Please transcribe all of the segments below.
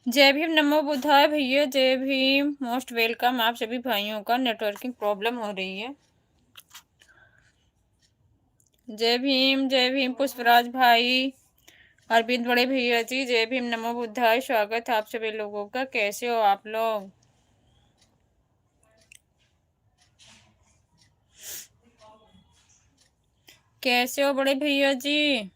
जय भीम, नमो बुद्धाय भैया, जय भीम, मोस्ट वेलकम। आप सभी भाइयों का नेटवर्किंग प्रॉब्लम हो रही है। जय भीम पुष्पराज भाई, अरविंद बड़े भैया जी, जय भीम, नमो बुद्धाय। स्वागत है आप सभी लोगों का। कैसे हो आप लोग? कैसे हो बड़े भैया जी?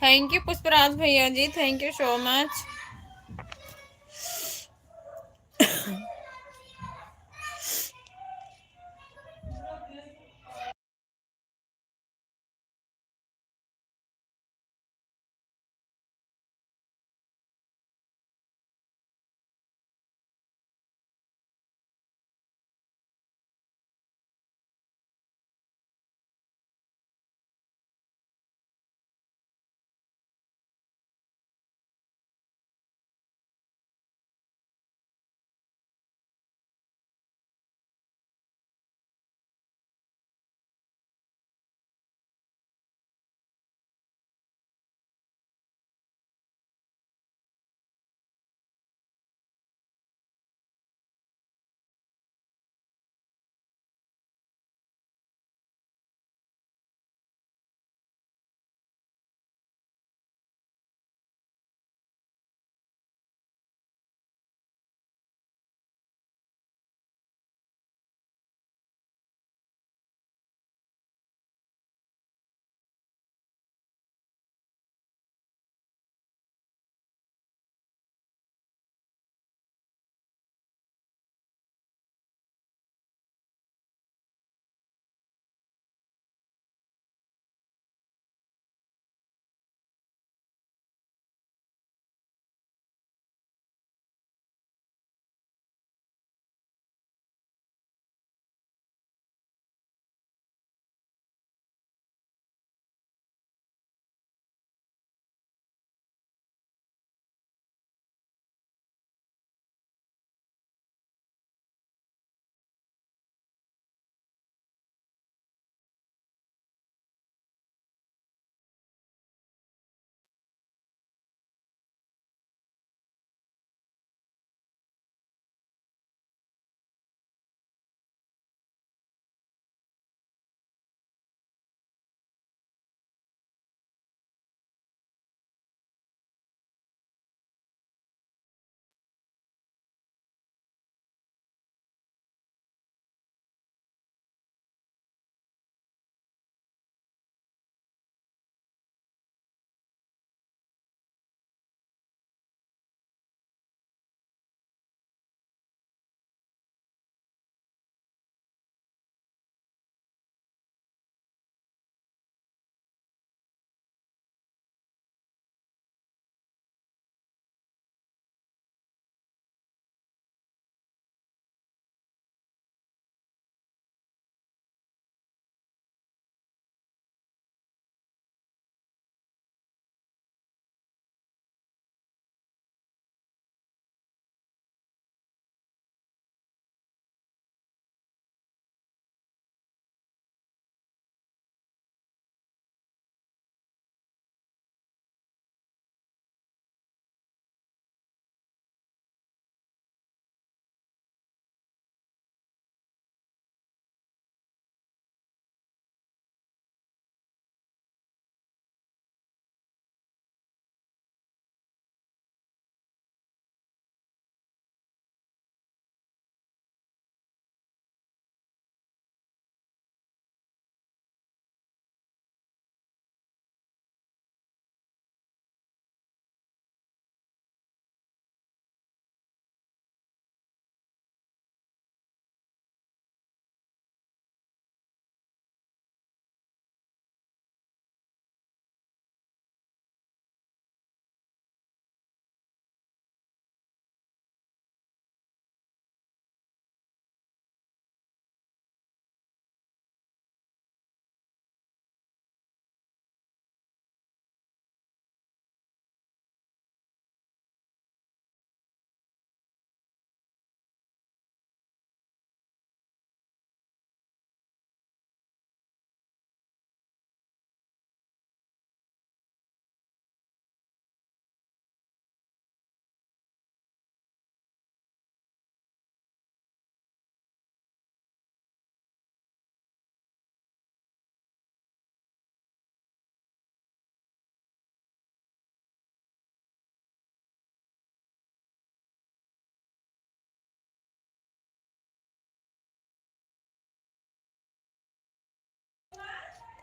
थैंक यू पुष्पराज भैया ji, thank you so much.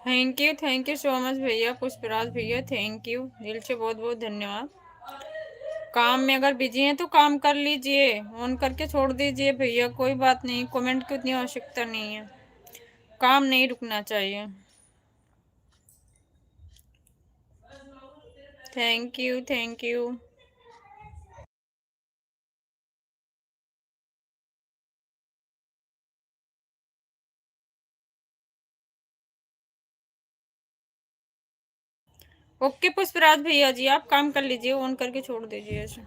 Thank you so much भैया, पुष्पराज भैया, थैंक यू दिल से, बहुत बहुत धन्यवाद। काम में अगर बिजी हैं तो काम कर लीजिए, ऑन करके छोड़ दीजिए भैया, कोई बात नहीं, कमेंट की उतनी आवश्यकता नहीं है, काम नहीं रुकना चाहिए। Thank you thank you. Okay Pushpraj भैया जी, आप काम कर लीजिए, ऑन करके छोड़ दीजिए ऐसे।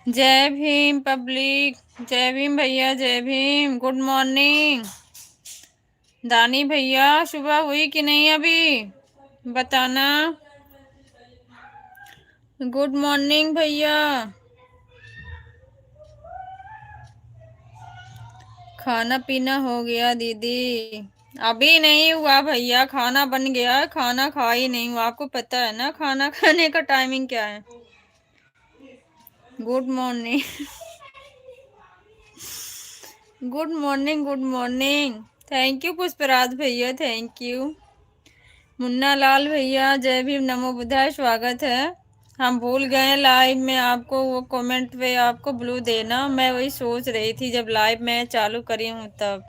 जय भीम पब्लिक, जय भीम भैया, जय भीम, गुड मॉर्निंग। दानी भैया सुबह हुई कि नहीं अभी, बताना। गुड मॉर्निंग भैया। खाना पीना हो गया दीदी? अभी नहीं हुआ भैया, खाना बन गया, खाना खा ही नहीं हुआ, आपको पता है ना खाना खाने का टाइमिंग क्या है। Good morning. Good morning good morning. Thank you Pushpraj भैया, थैंक यू। मुन्ना लाल भैया, जय भीम, नमो बुद्धाय, स्वागत है। हम भूल गए लाइव में आपको वो कमेंट पे आपको ब्लू देना, मैं वही सोच रही थी जब लाइव में चालू करी हूँ तब।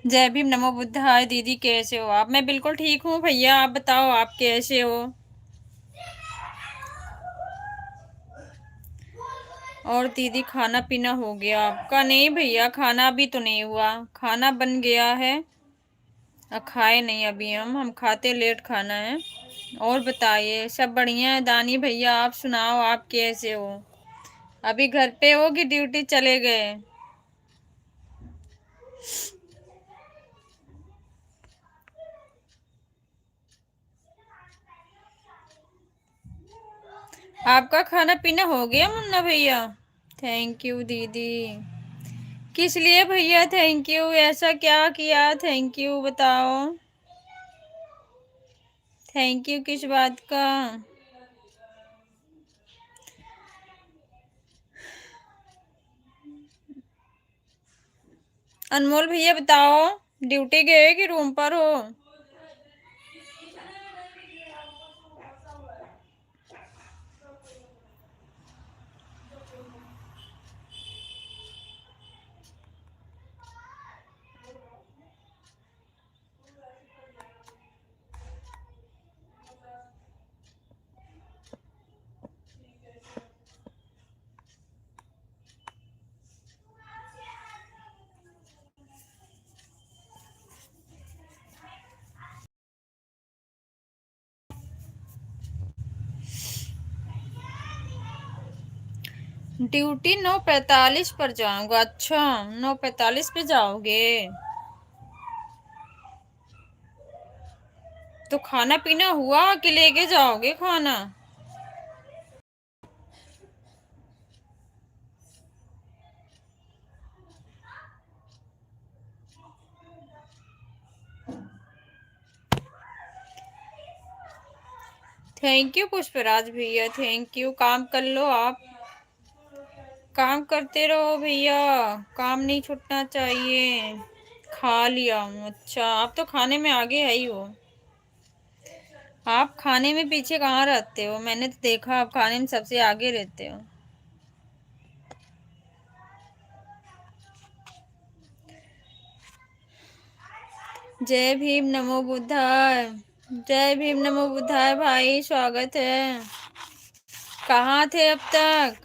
जय भीम, नमो बुद्धाय। दीदी कैसे हो आप? मैं बिल्कुल ठीक हूँ भैया, आप बताओ आप कैसे हो? और दीदी खाना पीना हो गया आपका? नहीं भैया, खाना अभी तो नहीं हुआ, खाना बन गया है, खाए नहीं अभी, हम खाते लेट खाना है। और बताइए, सब बढ़िया है? दानी भैया आप सुनाओ, आप कैसे हो? अभी घर पे हो कि ड्यूटी चले गए? आपका खाना पीना हो गया मुन्ना भैया? थैंक यू दीदी। किस लिए भैया थैंक यू? ऐसा क्या किया थैंक यू, बताओ। थैंक यू किस बात का? अनमोल भैया बताओ, ड्यूटी गए कि रूम पर हो? ड्यूटी 9:45 पर जाऊंगा। अच्छा, 9:45 पे जाओगे? तो खाना पीना हुआ कि लेके जाओगे खाना? थैंक यू पुष्पराज भैया, थैंक यू। काम कर लो आप, काम करते रहो भैया, काम नहीं छूटना चाहिए। खा लिया हूँ। अच्छा, आप तो खाने में आगे है ही हो, आप खाने में पीछे कहाँ रहते हो? मैंने तो देखा आप खाने में सबसे आगे रहते हो। जय भीम नमो बुद्धाय। जय भीम नमो बुद्धाय भाई, स्वागत है। कहाँ थे अब तक?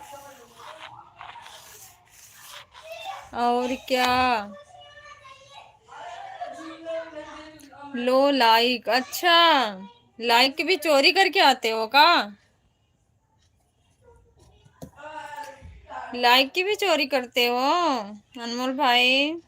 और क्या? लो लाइक। अच्छा, लाइक की भी चोरी करके आते हो का? लाइक की भी चोरी करते हो अनमोल भाई?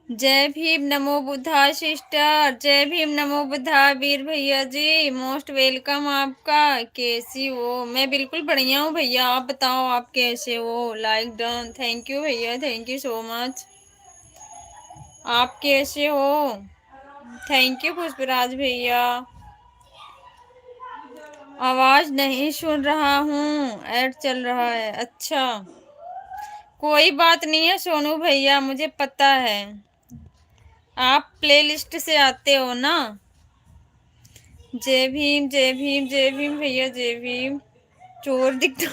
जय भीम नमो बुद्धाय सिस्टर। जय भीम नमो बुद्धाय वीर भैया जी, मोस्ट वेलकम आपका। कैसी हो? मैं बिल्कुल बढ़िया हूँ भैया, आप बताओ आप कैसे हो? लाइक डन, थैंक यू भैया, थैंक यू सो मच। आप कैसे हो? थैंक यू पुष्पराज भैया। आवाज नहीं सुन रहा हूँ, ऐड चल रहा है। अच्छा, कोई बात नहीं है सोनू भैया, मुझे पता है आप प्लेलिस्ट से आते हो ना। जय भीम जय भीम जय भीम भैया, जय भीम। चोर दिखता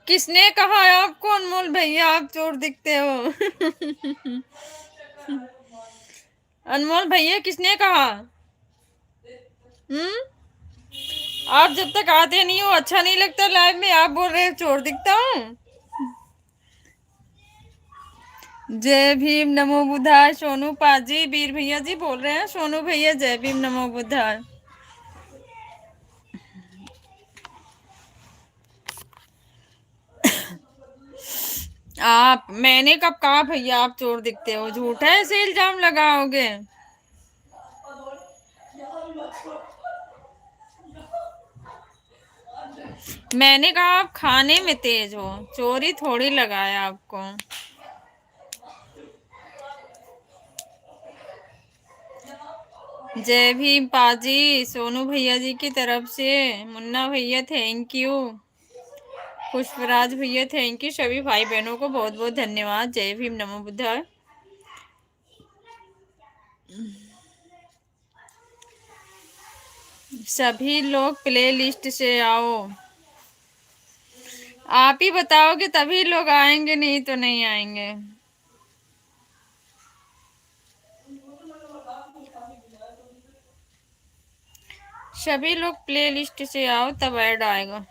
किसने कहा है आपको अनमोल भैया आप चोर दिखते हो? अनमोल भैया किसने कहा? हम्म, आप जब तक आते नहीं हो अच्छा नहीं लगता लाइव में, आप बोल रहे हो चोर दिखता हूँ। जय भीम नमो बुद्धाय सोनू पाजी, वीर भैया जी बोल रहे हैं। सोनू भैया जय भीम नमो बुद्धाय। आप, मैंने कब कहा भैया आप चोर दिखते हो? झूठा है, ऐसे इल्जाम लगाओगे? मैंने कहा आप खाने में तेज हो, चोरी थोड़ी लगाया आपको। जय भीम पाजी, सोनू भैया जी की तरफ से। मुन्ना भैया थैंक यू। पुष्पराज भैया थैंक यू। सभी भाई बहनों को बहुत बहुत धन्यवाद। जय भीम नमो बुद्धाय। सभी लोग प्ले लिस्ट से आओ। आप ही बताओगे तभी लोग आएंगे, नहीं तो नहीं आएंगे। सभी लोग प्ले लिस्ट से आओ तब ऐड आएगा।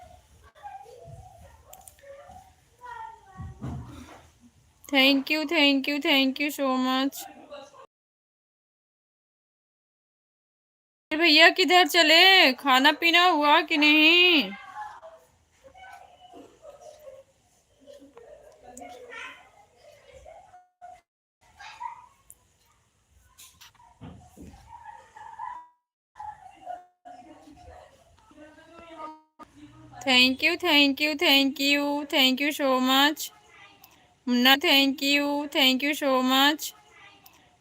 Thank you thank you thank you so much. भैया किधर चले? खाना पीना हुआ कि नहीं? Thank you thank you thank you thank you so much. Munna thank you so much.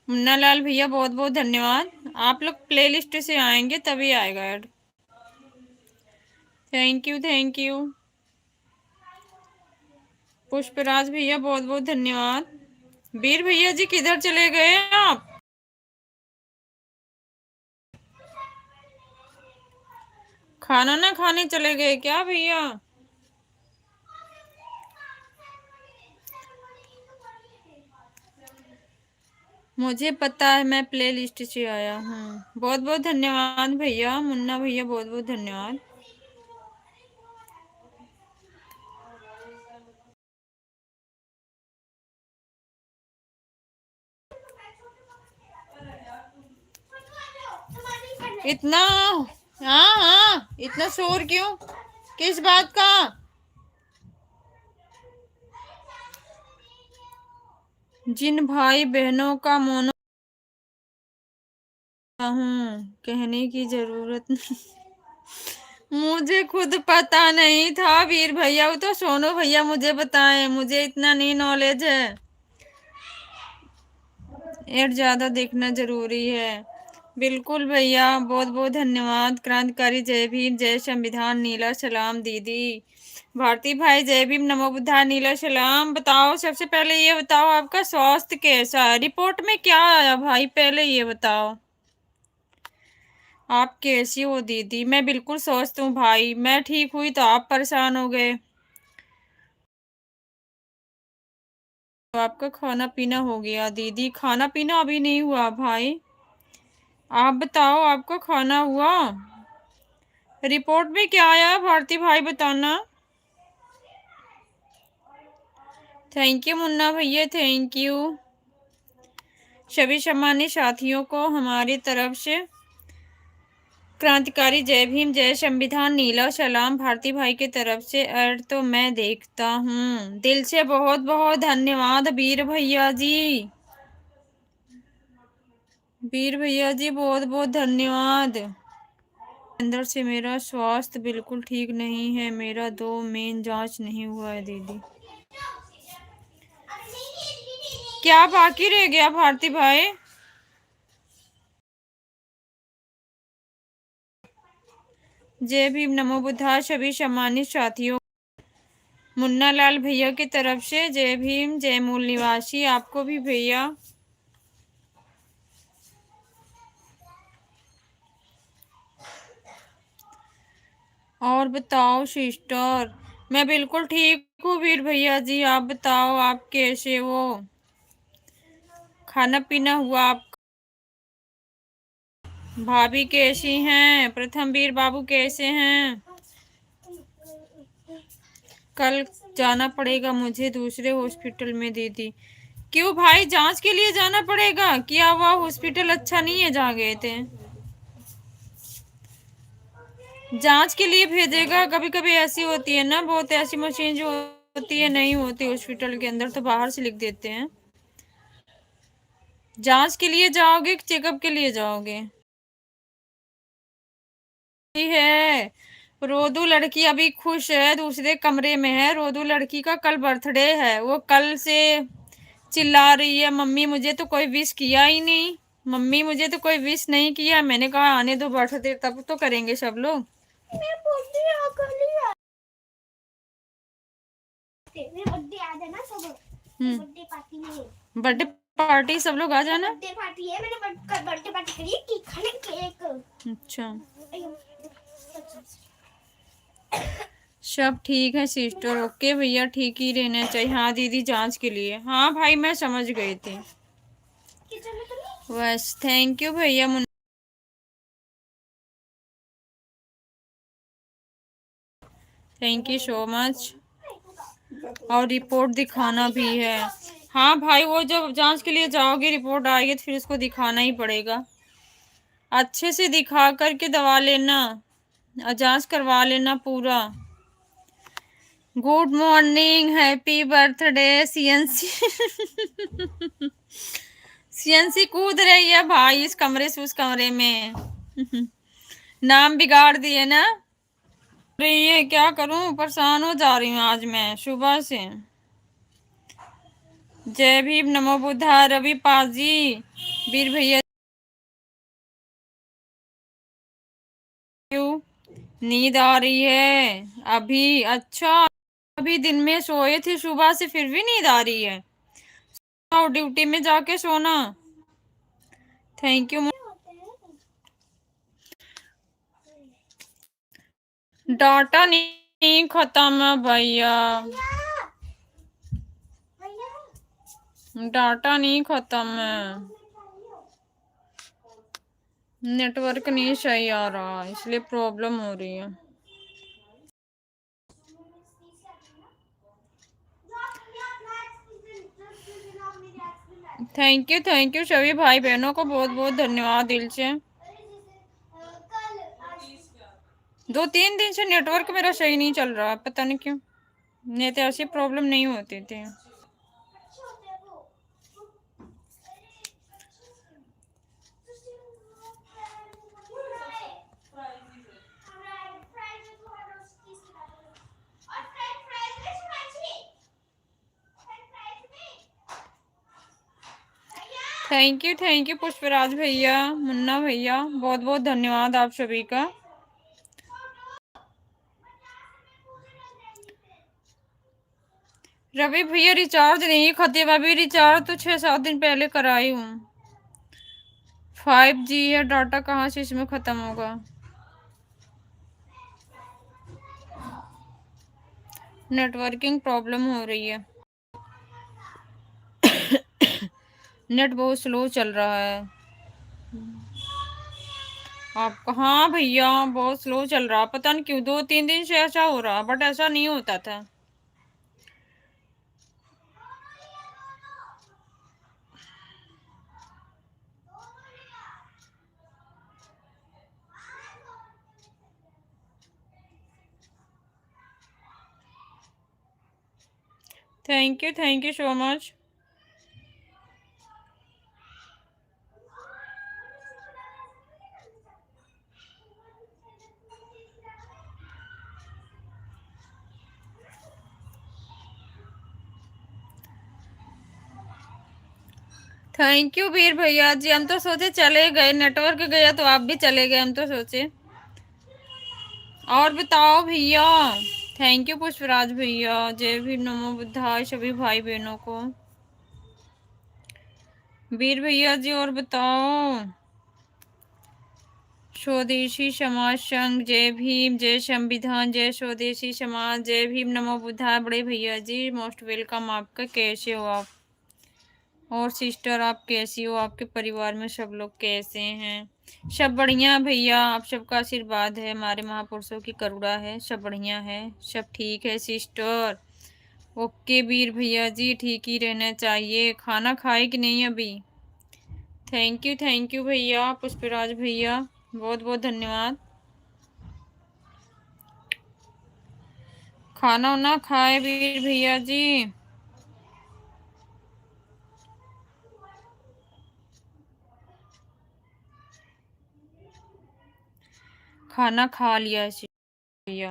Munna Lal भैया बहुत बहुत धन्यवाद। आप लोग प्ले लिस्ट से आएंगे तभी आएगा ad. Thank you thank you. Pushpraj भैया बहुत बहुत धन्यवाद। वीर भैया जी किधर चले गए आप? खाना ना खाने चले गए क्या भैया? मुझे पता है, मैं प्ले लिस्ट से आया हूँ। बहुत बहुत धन्यवाद भैया, मुन्ना भैया बहुत बहुत धन्यवाद। इतना, हाँ हाँ, इतना शोर क्यों? किस बात का? जिन भाई बहनों का मोनो हूँ, कहने की जरूरत नहीं। मुझे खुद पता नहीं था वीर भैया, वो तो सोनू भैया मुझे बताएं, मुझे इतना नहीं नॉलेज है। एड ज्यादा देखना जरूरी है। बिल्कुल भैया, बहुत बहुत धन्यवाद। क्रांतिकारी जय भीम, जय संविधान, नीला सलाम दीदी। भारती भाई जय भीम नमो बुद्धाय, नीला सलाम। बताओ, सबसे पहले ये बताओ आपका स्वास्थ्य कैसा है? रिपोर्ट में क्या आया भाई, पहले ये बताओ। आप कैसी हो दीदी? मैं बिल्कुल स्वस्थ हूँ भाई। मैं ठीक हुई तो आप परेशान हो गए। तो आपका खाना पीना हो गया दीदी? खाना पीना अभी नहीं हुआ भाई। आप बताओ, आपका खाना हुआ? रिपोर्ट में क्या आया भारती भाई, बताना। थैंक यू मुन्ना भैया, थैंक यू। सभी सम्मानित साथियों को हमारी तरफ से क्रांतिकारी जय भीम, जय संविधान, नीला सलाम। भारती भाई की तरफ से ऐड तो मैं देखता हूँ। दिल से बहुत बहुत धन्यवाद वीर भैया जी। वीर भैया जी बहुत बहुत धन्यवाद। अंदर से मेरा स्वास्थ्य बिल्कुल ठीक नहीं है। मेरा 2 मेन जांच नहीं हुआ है दीदी। क्या बाकी रह गया भारती भाई? जय भीम, नमो बुद्धाय। सभी सम्मानित साथियों, मुन्ना लाल भैया की तरफ से जय भीम, जय मूल निवासी। आपको भी भैया। और बताओ सिस्टर? मैं बिल्कुल ठीक हूँ वीर भैया जी। आप बताओ, आप कैसे हो? खाना पीना हुआ आप? भाभी कैसी हैं? प्रथम वीर बाबू कैसे हैं? कल जाना पड़ेगा मुझे दूसरे हॉस्पिटल में दीदी। क्यों भाई, जांच के लिए जाना पड़ेगा? क्या हुआ? हॉस्पिटल अच्छा नहीं है जहाँ गए थे? जांच के लिए भेजेगा। कभी कभी ऐसी होती है ना, बहुत ऐसी मशीन जो होती है नहीं होती हॉस्पिटल के अंदर, तो बाहर से लिख देते हैं। जांच के लिए जाओगे कि चेकअप के लिए जाओगे? है रोदू लड़की अभी खुश है, दूसरे कमरे में है। रोदू लड़की का कल बर्थडे है। वो कल से चिल्ला रही है, मम्मी मुझे तो कोई विश किया ही नहीं, मम्मी मुझे तो कोई विश नहीं किया। मैंने कहा आने दो बर्थडे, तब तो करेंगे सब लोग। बर्थडे पार्टी सब लोग आ जाना। बर्थडे पार्टी है, मैंने बर्थडे पार्टी करी है, केक खाने, केक। अच्छा, सब ठीक है सिस्टर। ओके भैया, ठीक ही रहना चाहिए। हाँ दीदी, जांच के लिए। हाँ भाई, मैं समझ गई थी। बस थैंक यू भैया। Thank you so much. और रिपोर्ट दिखाना भी है। हाँ भाई, वो जब जांच के लिए जाओगे, रिपोर्ट आएगी तो फिर उसको दिखाना ही पड़ेगा। अच्छे से दिखा करके दवा लेना और जांच करवा लेना पूरा। Good morning, happy birthday CNC. CNC कूद रही है भाई इस कमरे से उस कमरे में। नाम बिगाड़ दिए ना। अरे ये क्या करूं, परेशान हो जा रही हूँ आज मैं सुबह से। जय भीम, नमो बुद्धा। रवि पाजी, वीर भैया। क्यों नींद आ रही है अभी? अच्छा, अभी दिन में सोए थे सुबह से, फिर भी नींद आ रही है? और ड्यूटी में जाके सोना। Thank you. डाटा नहीं खत्म है भैया, डाटा नहीं खत्म है। नेटवर्क नहीं सही आ रहा, इसलिए प्रॉब्लम हो रही है। थैंक यू सभी भाई बहनों को बहुत बहुत धन्यवाद दिल से। 2-3 दिन से नेटवर्क मेरा सही नहीं चल रहा, पता नहीं क्यों। नहीं तो ऐसी प्रॉब्लम नहीं होती थी। थैंक यू पुष्पराज भैया, मुन्ना भैया, बहुत बहुत धन्यवाद आप सभी का। रवि भैया रिचार्ज नहीं खत्म, अभी रिचार्ज तो 6-7 दिन पहले कराई हूँ। 5G है, डाटा कहाँ से इसमें खत्म होगा। नेटवर्किंग प्रॉब्लम हो रही है। नेट बहुत स्लो चल रहा है आपका। हाँ भैया बहुत स्लो चल रहा, पता नहीं क्यों 2-3 दिन से ऐसा हो रहा, बट ऐसा नहीं होता था। Thank you so much. Thank you Veer भैया जी। हम तो सोचे चले गए, नेटवर्क गया तो आप भी चले गए, हम तो सोचे। और बताओ भैया। थैंक यू पुष्पराज भैया। जय भी नमो बुद्धाय सभी भाई बहनों को। वीर भैया जी और बताओ। स्वदेशी समाज संघ, जय भीम, जय संविधान, जय स्वदेशी समाज, जय भीम, नमो बुद्धाय। बड़े भैया जी मोस्ट वेलकम आपका। कैसे हो आप? और सिस्टर आप कैसी हो? आपके परिवार में सब लोग कैसे हैं? सब बढ़िया भैया, आप सबका आशीर्वाद है, हमारे महापुरुषों की करुणा है, सब बढ़िया है, सब ठीक है सिस्टर। ओके वीर भैया जी, ठीक ही रहना चाहिए। खाना खाए कि नहीं अभी? थैंक यू भैया पुष्पराज भैया, बहुत बहुत धन्यवाद। खाना वाना खाए वीर भैया जी? खाना खा लिया भैया।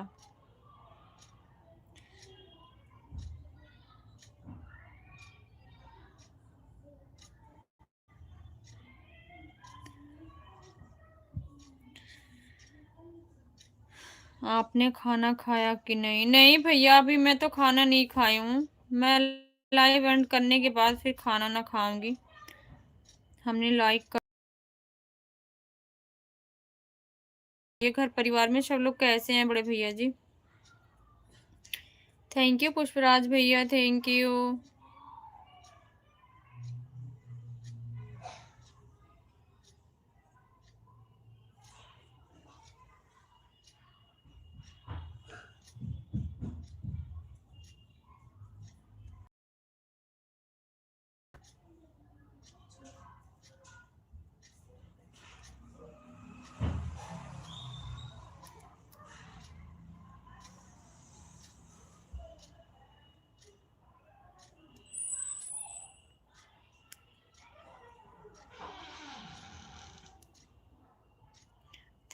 आपने खाना खाया कि नहीं? नहीं भैया अभी मैं तो खाना नहीं खाई हूँ। मैं लाइव एंड करने के बाद फिर खाना ना खाऊंगी। हमने लाइक कर ये। घर परिवार में सब लोग कैसे हैं बड़े भैया जी? थैंक यू पुष्पराज भैया, thank you.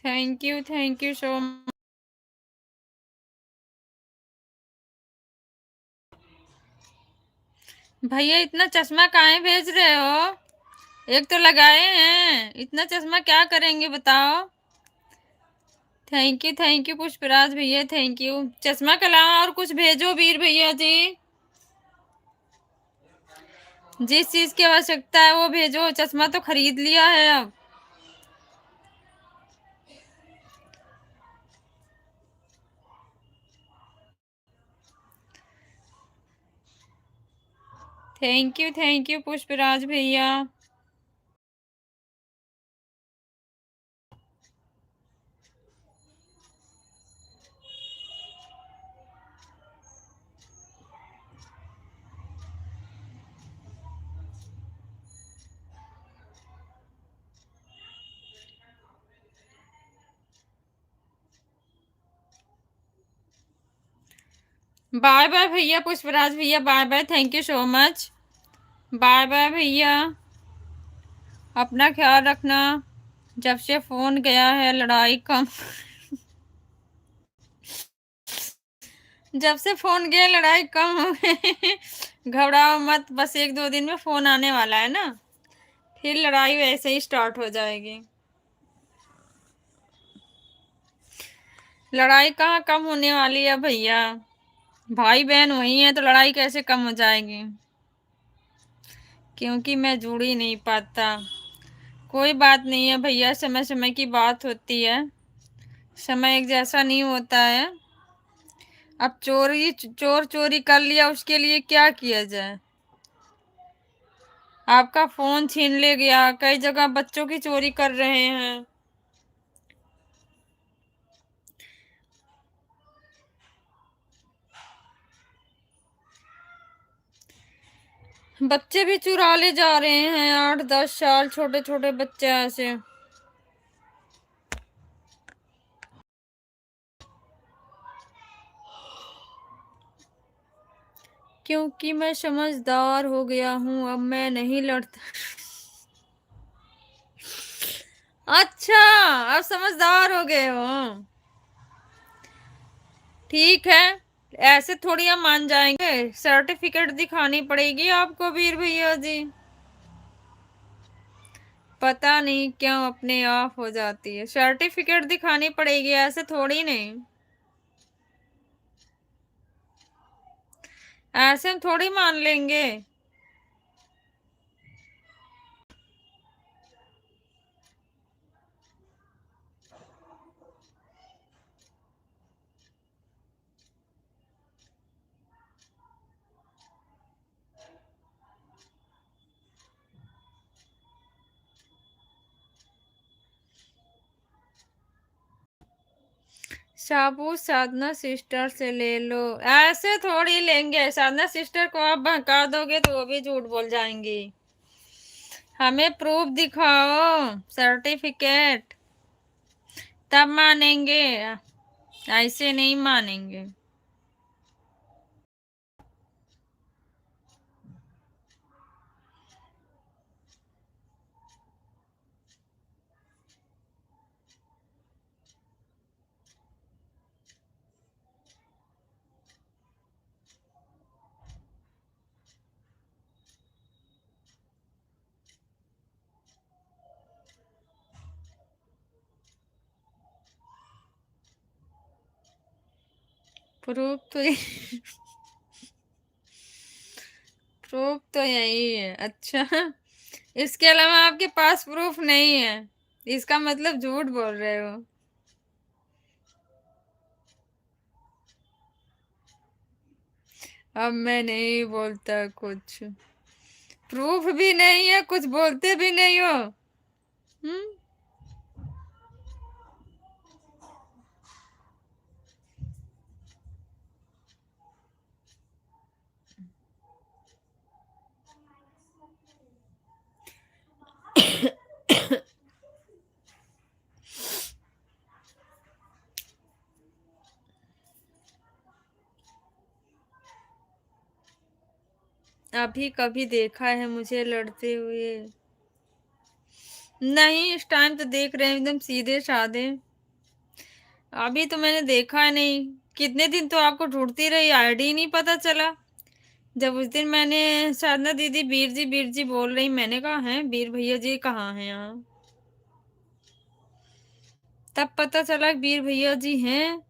Thank you so much. भैया इतना चश्मा काहे भेज रहे हो? एक तो लगाए हैं, इतना चश्मा क्या करेंगे बताओ। थैंक यू पुष्पराज भैया, थैंक यू। चश्मा के अलावा और कुछ भेजो वीर भैया जी। जिस चीज की आवश्यकता है वो भेजो। चश्मा तो खरीद लिया है अब। थैंक यू पुष्पराज भैया। बाय बाय भैया पुष्पराज भैया, bye bye, thank you so much. Bye bye भैया, अपना ख्याल रखना। जब से फोन गया है लड़ाई कम। जब से फोन गया लड़ाई कम हो गई। घबराओ मत, बस 1-2 दिन में फोन आने वाला है ना, फिर लड़ाई वैसे ही स्टार्ट हो जाएगी। लड़ाई कहाँ कम होने वाली है भैया, भाई बहन वही है तो लड़ाई कैसे कम हो जाएगी? क्योंकि मैं जुड़ ही नहीं पाता। कोई बात नहीं है भैया, समय समय की बात होती है, समय एक जैसा नहीं होता है। अब चोर चोरी कर लिया, उसके लिए क्या किया जाए। आपका फोन छीन ले गया, कई जगह बच्चों की चोरी कर रहे हैं। बच्चे भी चुरा ले जा रहे हैं, 8-10 साल छोटे छोटे बच्चे ऐसे। क्योंकि मैं समझदार हो गया हूँ, अब मैं नहीं लड़ता। अच्छा, अब समझदार हो गए हो। ठीक है, ऐसे थोड़ी हम मान जाएंगे, सर्टिफिकेट दिखानी पड़ेगी आपको वीर भैया जी। पता नहीं क्यों अपने आप हो जाती है, सर्टिफिकेट दिखानी पड़ेगी, ऐसे थोड़ी नहीं, ऐसे हम थोड़ी मान लेंगे। साबू साधना सिस्टर से ले लो, ऐसे थोड़ी लेंगे। साधना सिस्टर को आप बहका दोगे तो वो भी झूठ बोल जाएंगी। हमें प्रूफ दिखाओ, सर्टिफिकेट, तब मानेंगे, ऐसे नहीं मानेंगे। प्रूफ तो प्रूफ तो यही है। अच्छा, इसके अलावा आपके पास प्रूफ नहीं है, इसका मतलब झूठ बोल रहे हो। अब मैं नहीं बोलता कुछ, प्रूफ भी नहीं है, कुछ बोलते भी नहीं हो। हम्म। अभी कभी देखा है मुझे लड़ते हुए? नहीं, इस टाइम तो देख रहे हैं एकदम सीधे साधे। अभी तो मैंने देखा नहीं, कितने दिन तो आपको ढूंढती रही, आईडी ही नहीं पता चला। जब उस दिन मैंने साधना दीदी वीर जी बोल रही, मैंने कहा है वीर भैया जी कहाँ हैं यहाँ, तब पता चला वीर भैया जी हैं।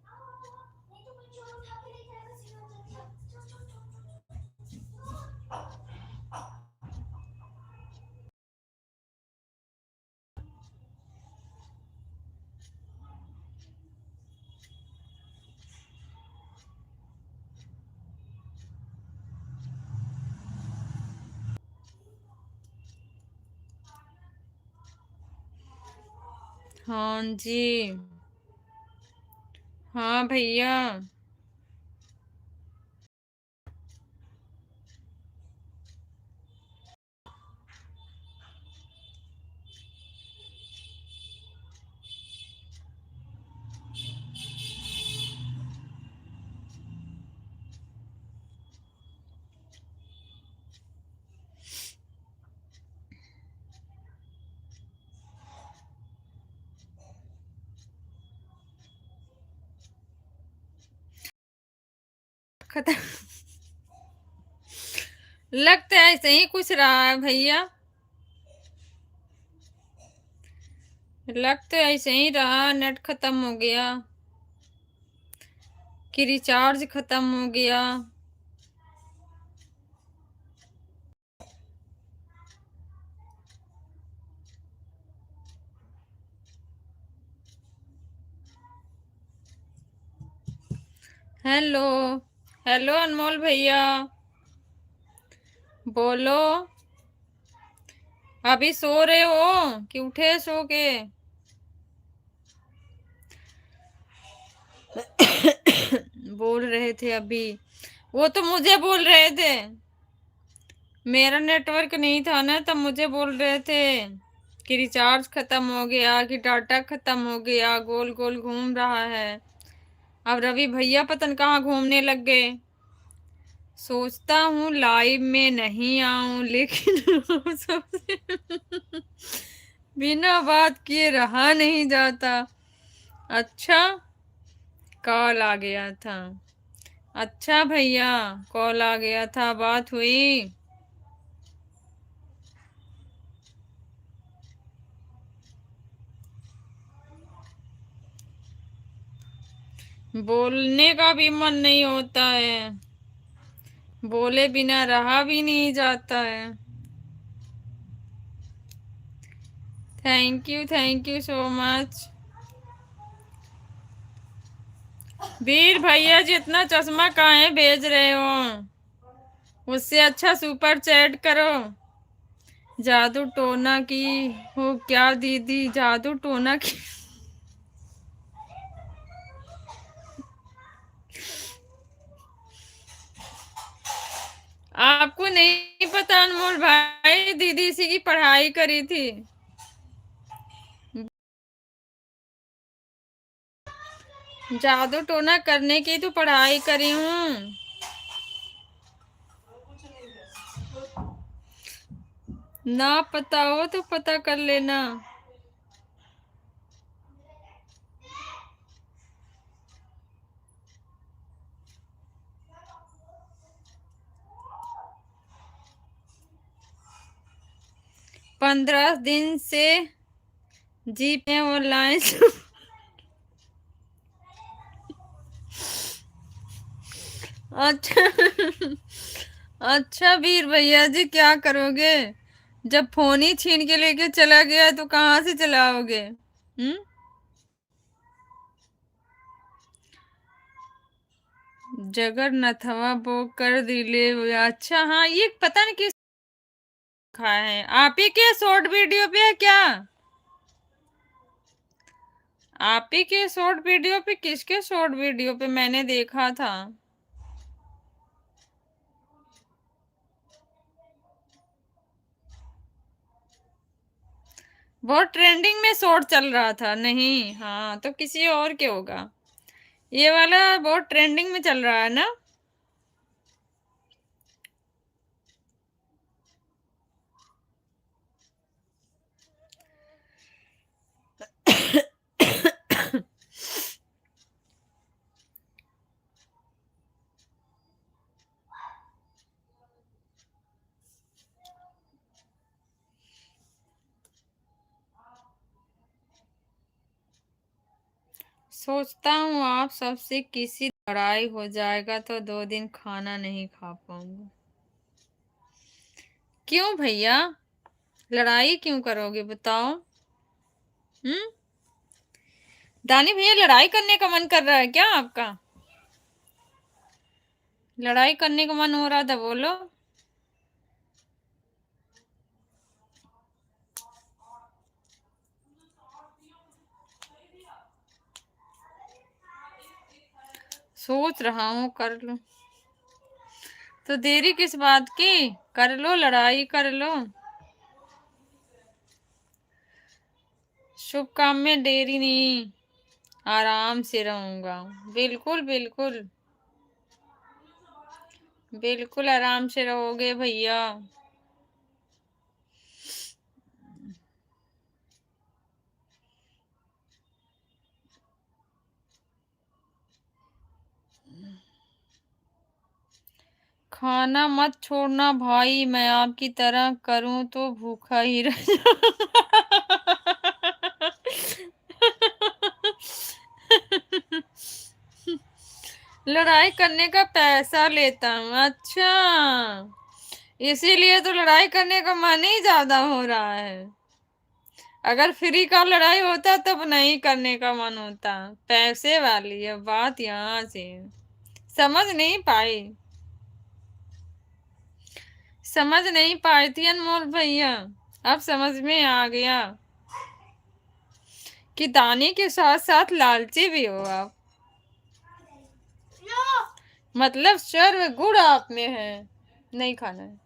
हाँ जी। हाँ भैया। खत्म। लगता है ऐसे ही कुछ रहा है भैया, लगता है ऐसे ही रहा, नेट खत्म हो गया कि रिचार्ज खत्म हो गया। हेलो। हेलो अनमोल भैया, बोलो। अभी सो रहे हो कि उठे सो के? बोल रहे थे अभी, वो तो मुझे बोल रहे थे। मेरा नेटवर्क नहीं था ना, तब मुझे बोल रहे थे कि रिचार्ज खत्म हो गया, कि डाटा खत्म हो गया, गोल गोल घूम रहा है। अब रवि भैया पतन कहाँ घूमने लग गए। सोचता हूँ लाइव में नहीं आऊं, लेकिन सबसे बिना बात किए रहा नहीं जाता। अच्छा, कॉल आ गया था। अच्छा भैया, कॉल आ गया था, बात हुई। बोलने का भी मन नहीं होता है, बोले बिना रहा भी नहीं जाता है। Thank you so much. Veer भैया जितना चश्मा काहे भेज रहे हो, उससे अच्छा सुपर चैट करो। जादू टोना की हो क्या दीदी, जादू टोना की? आपको नहीं पता अनमोल भाई, दीदी इसी की पढ़ाई करी थी। जादू टोना करने की तो पढ़ाई करी हूँ। ना पता हो तो पता कर लेना। 15 दिन से जीप में ऑनलाइन। अच्छा। अच्छा वीर भैया जी, क्या करोगे जब फोन ही छीन के लेके चला गया, तो कहाँ से चलाओगे? जगन्नाथवा वो कर दिले। अच्छा हाँ, ये पता नहीं किस खाए हैं, आप ही के शॉर्ट वीडियो पे है क्या? आप ही के शॉर्ट वीडियो पे? किसके शॉर्ट वीडियो पे मैंने देखा था? बहुत ट्रेंडिंग में शॉर्ट चल रहा था। नहीं, हाँ तो किसी और के होगा। ये वाला बहुत ट्रेंडिंग में चल रहा है ना। सोचता हूँ आप सबसे किसी लड़ाई हो जाएगा तो 2 दिन खाना नहीं खा पाऊंगा। क्यों भैया, लड़ाई क्यों करोगे बताओ? हम्म। दानी भैया, लड़ाई करने का मन कर रहा है क्या आपका? लड़ाई करने का मन हो रहा था, बोलो। सोच रहा हूँ कर लो। तो देरी किस बात की, कर लो, लड़ाई कर लो। शुभ काम में देरी नहीं, आराम से रहूंगा। बिल्कुल बिल्कुल। बिल्कुल आराम से रहोगे भैया। खाना मत छोड़ना भाई, मैं आपकी तरह करूं तो भूखा ही रह लड़ाई करने का पैसा लेता हूँ, अच्छा इसीलिए तो लड़ाई करने का मन ही ज्यादा हो रहा है। अगर फ्री का लड़ाई होता तब नहीं करने का मन होता। पैसे वाली है बात, यहाँ से समझ नहीं पाई, समझ नहीं पाई थी अनमोल भैया। अब समझ में आ गया कि दानी के साथ साथ लालची भी हो आप। मतलब सर्व गुण आप में है। नहीं खाना है।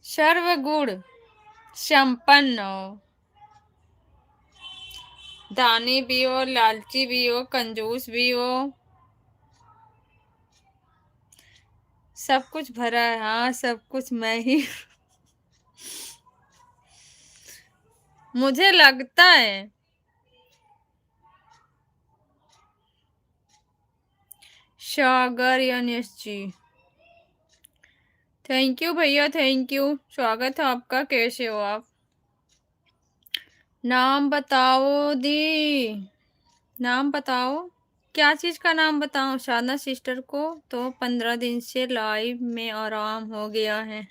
सर्व गुण संपन्न हो, दानी भी हो, लालची भी हो, कंजूस भी हो, सब कुछ भरा है। हाँ, सब कुछ मैं ही। मुझे लगता है सागर यस जी। थैंक यू भैया, थैंक यू। स्वागत है आपका। कैसे हो आप? नाम बताओ दी, नाम बताओ। क्या चीज का नाम बताऊं? शाना सिस्टर को तो 15 दिन से लाइव में आराम हो गया है।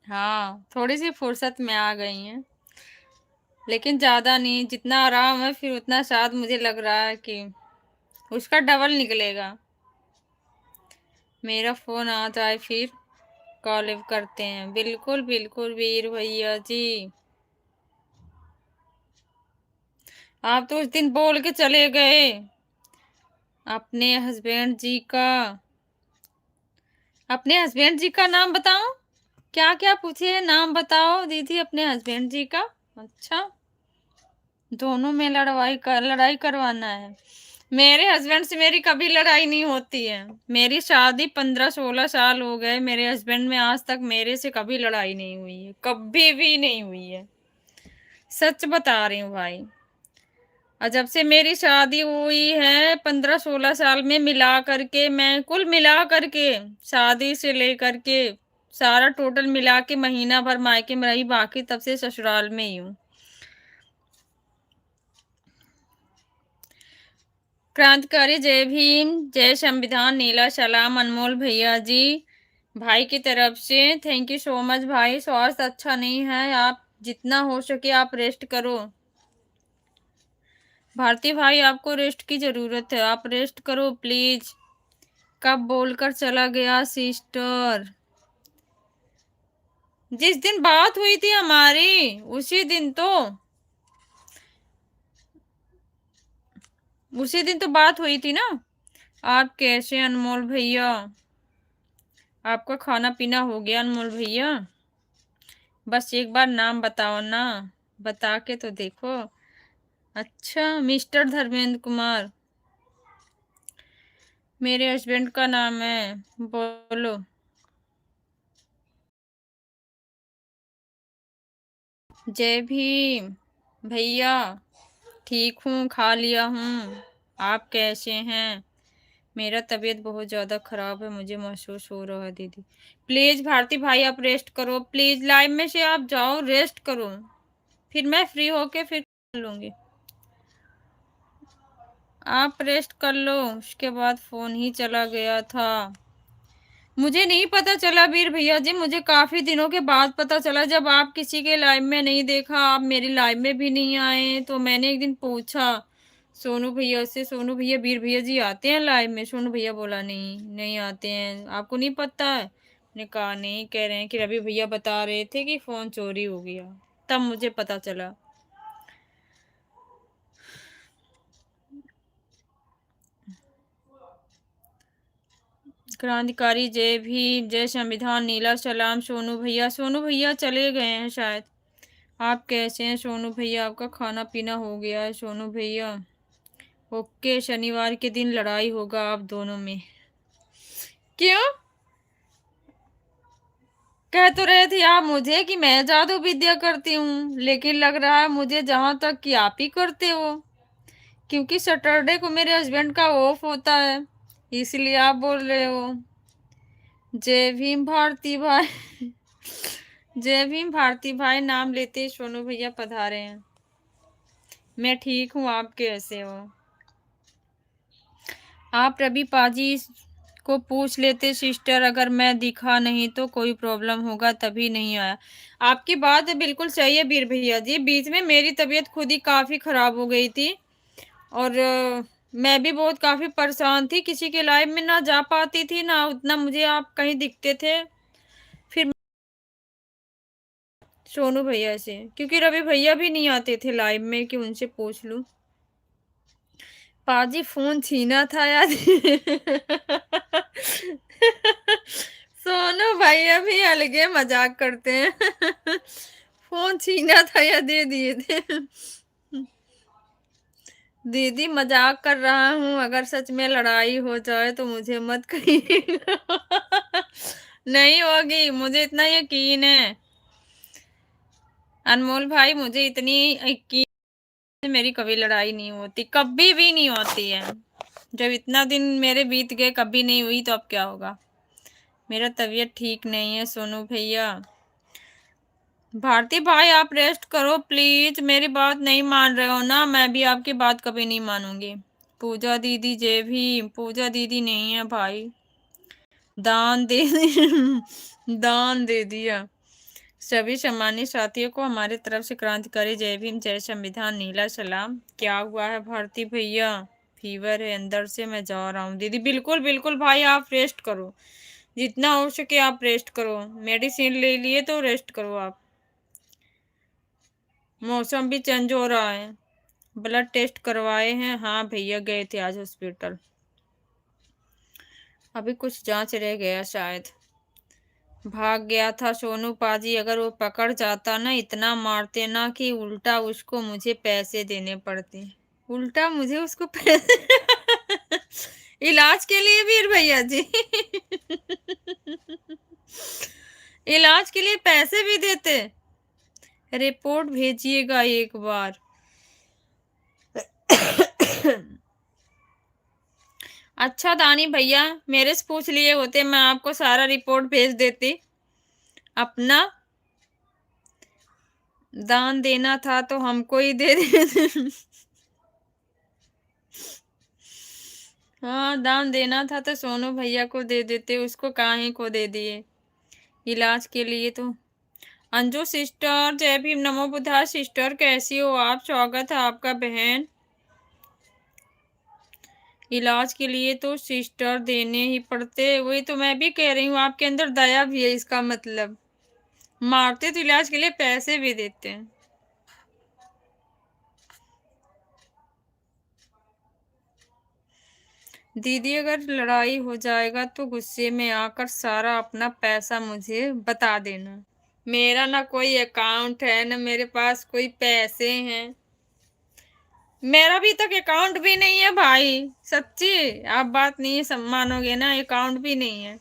हाँ, थोड़ी सी फुर्सत में आ गई हैं, लेकिन ज्यादा नहीं। जितना आराम है फिर उतना शायद मुझे लग रहा है कि उसका डबल निकलेगा। मेरा फोन आ जाए फिर कॉल करते हैं। बिल्कुल बिल्कुल वीर भैया जी। आप तो उस दिन बोल के चले गए अपने हस्बैंड जी का। अपने हस्बैंड जी का नाम बताओ। क्या क्या पूछिए? नाम बताओ दीदी अपने हस्बैंड जी का। अच्छा, दोनों में लड़ाई करवाना है। मेरे हस्बैंड से मेरी कभी लड़ाई नहीं होती है। मेरी शादी 15-16 साल हो गए, मेरे हस्बैंड में आज तक मेरे से कभी लड़ाई नहीं हुई है, कभी भी नहीं हुई है। सच बता रही हूँ भाई। और जब से मेरी शादी हुई है 15-16 साल में मिला करके, मैं कुल मिला करके शादी से लेकर के सारा टोटल मिला के महीना भर मायके में रही, बाकी तब से ससुराल में ही हूँ। क्रांतिकारी जय भीम, जय संविधान, नीला सलाम अनमोल भैया जी। भाई की तरफ से थैंक यू सो मच। भाई स्वास्थ्य अच्छा नहीं है, आप जितना हो सके आप रेस्ट करो। भारती भाई आपको रेस्ट की जरूरत है, आप रेस्ट करो प्लीज। कब बोलकर चला गया सिस्टर? जिस दिन बात हुई थी हमारी उसी दिन तो बात हुई थी ना। आप कैसे अनमोल भैया? आपका खाना पीना हो गया अनमोल भैया? बस एक बार नाम बताओ ना, बता के तो देखो। अच्छा, मिस्टर धर्मेंद्र कुमार मेरे हस्बैंड का नाम है। बोलो। जय भीम भैया। ठीक हूँ, खा लिया हूँ। आप कैसे हैं? मेरा तबीयत बहुत ज़्यादा ख़राब है, मुझे महसूस हो रहा है दीदी। प्लीज़ भारती भाई आप रेस्ट करो प्लीज़, लाइव में से आप जाओ, रेस्ट करो, फिर मैं फ्री होके फिर कर लूँगी। आप रेस्ट कर लो। उसके बाद फ़ोन ही चला गया था। मुझे नहीं पता चला वीर भैया जी, मुझे काफ़ी दिनों के बाद पता चला, जब आप किसी के लाइव में नहीं देखा, आप मेरी लाइव में भी नहीं आए, तो मैंने एक दिन पूछा सोनू भैया से, सोनू भैया वीर भैया जी आते हैं लाइव में? सोनू भैया बोला नहीं नहीं आते हैं, आपको नहीं पता है? मैंने कहा नहीं, कह रहे हैं कि रवि भैया बता रहे थे कि फ़ोन चोरी हो गया। तब मुझे पता चला। क्रांतिकारी जय भीम, जय संविधान, नीला सलाम सोनू भैया। सोनू भैया चले गए हैं शायद। आप कैसे हैं सोनू भैया? आपका खाना पीना हो गया है सोनू भैया? ओके, शनिवार के दिन लड़ाई होगा आप दोनों में। क्यों? कह तो रहे थे आप मुझे कि मैं जादू विद्या करती हूँ, लेकिन लग रहा है मुझे जहां तक कि आप ही करते हो, क्योंकि सैटरडे को मेरे हस्बैंड का ऑफ होता है, इसलिए आप बोल रहे हो। जय भीम भारती भाई। जय भीम भारती भाई नाम लेते ही सोनू भैया पधारे हैं। मैं ठीक हूँ, आप कैसे हो? आप रवि पाजी को पूछ लेते सिस्टर, अगर मैं दिखा नहीं तो कोई प्रॉब्लम होगा तभी नहीं आया। आपकी बात बिल्कुल सही है वीर भैया जी, बीच में मेरी तबीयत खुद ही काफ़ी ख़राब हो गई थी, और मैं भी बहुत काफी परेशान थी, किसी के लाइव में ना जा पाती थी, ना उतना मुझे आप कहीं दिखते थे। फिर सोनू भैया से, क्योंकि रवि भैया भी नहीं आते थे लाइव में कि उनसे पूछ लूं। पाजी फोन छीना था यार। सोनू भैया भी अलगे मजाक करते हैं। फोन छीना था या दे दिए थे। दीदी मजाक कर रहा हूँ, अगर सच में लड़ाई हो जाए तो मुझे मत कहिएगा। नहीं होगी, मुझे इतना यकीन है। अनमोल भाई, मुझे इतनी यकीन, मेरी कभी लड़ाई नहीं होती, कभी भी नहीं होती है। जब इतना दिन मेरे बीत गए कभी नहीं हुई, तो अब क्या होगा। मेरा तबीयत ठीक नहीं है सोनू भैया। भारती भाई, आप रेस्ट करो प्लीज, मेरी बात नहीं मान रहे हो ना, मैं भी आपकी बात कभी नहीं मानूंगी। पूजा दीदी, जय भीम। पूजा दीदी नहीं है भाई, दान दे दान दे दिया। सभी सम्मानित साथियों को हमारे तरफ से क्रांतिकारी जय भीम, जय संविधान, नीला सलाम। क्या हुआ है भारती भैया? फीवर है अंदर से, मैं जा रहा हूँ दीदी। बिल्कुल बिल्कुल भाई, आप रेस्ट करो, जितना हो सके आप रेस्ट करो। मेडिसिन ले लिए तो रेस्ट करो आप। मौसम भी चेंज हो रहा है। ब्लड टेस्ट करवाए हैं? हाँ भैया, गए थे आज हॉस्पिटल। अभी कुछ जांच रह गया शायद। भाग गया था सोनू पाजी, अगर वो पकड़ जाता ना, इतना मारते ना कि उल्टा उसको मुझे पैसे देने पड़ते। उल्टा मुझे उसको पैसे। इलाज के लिए वीर भैया जी। इलाज के लिए पैसे भी देते। रिपोर्ट भेजिएगा एक बार। अच्छा दानी भैया, मेरे से पूछ लिए होते, मैं आपको सारा रिपोर्ट भेज देती। अपना दान देना था तो हमको ही दे देते। हाँ, दान देना था तो सोनू भैया को दे देते, उसको काहे को दे दिए। इलाज के लिए तो। अंजू सिस्टर, जय भीम, नमो बुद्धा सिस्टर, कैसी हो आप? स्वागत है आपका बहन। इलाज के लिए तो सिस्टर देने ही पड़ते, वही तो मैं भी कह रही हूँ, आपके अंदर दया भी है, इसका मतलब। मारते तो इलाज के लिए पैसे भी देते हैं। दीदी, अगर लड़ाई हो जाएगा तो गुस्से में आकर सारा अपना पैसा मुझे बता देना। मेरा ना कोई अकाउंट है, ना मेरे पास कोई पैसे हैं। मेरा भी तक अकाउंट भी नहीं है भाई, सच्ची आप बात नहीं मानोगे ना, अकाउंट भी नहीं है।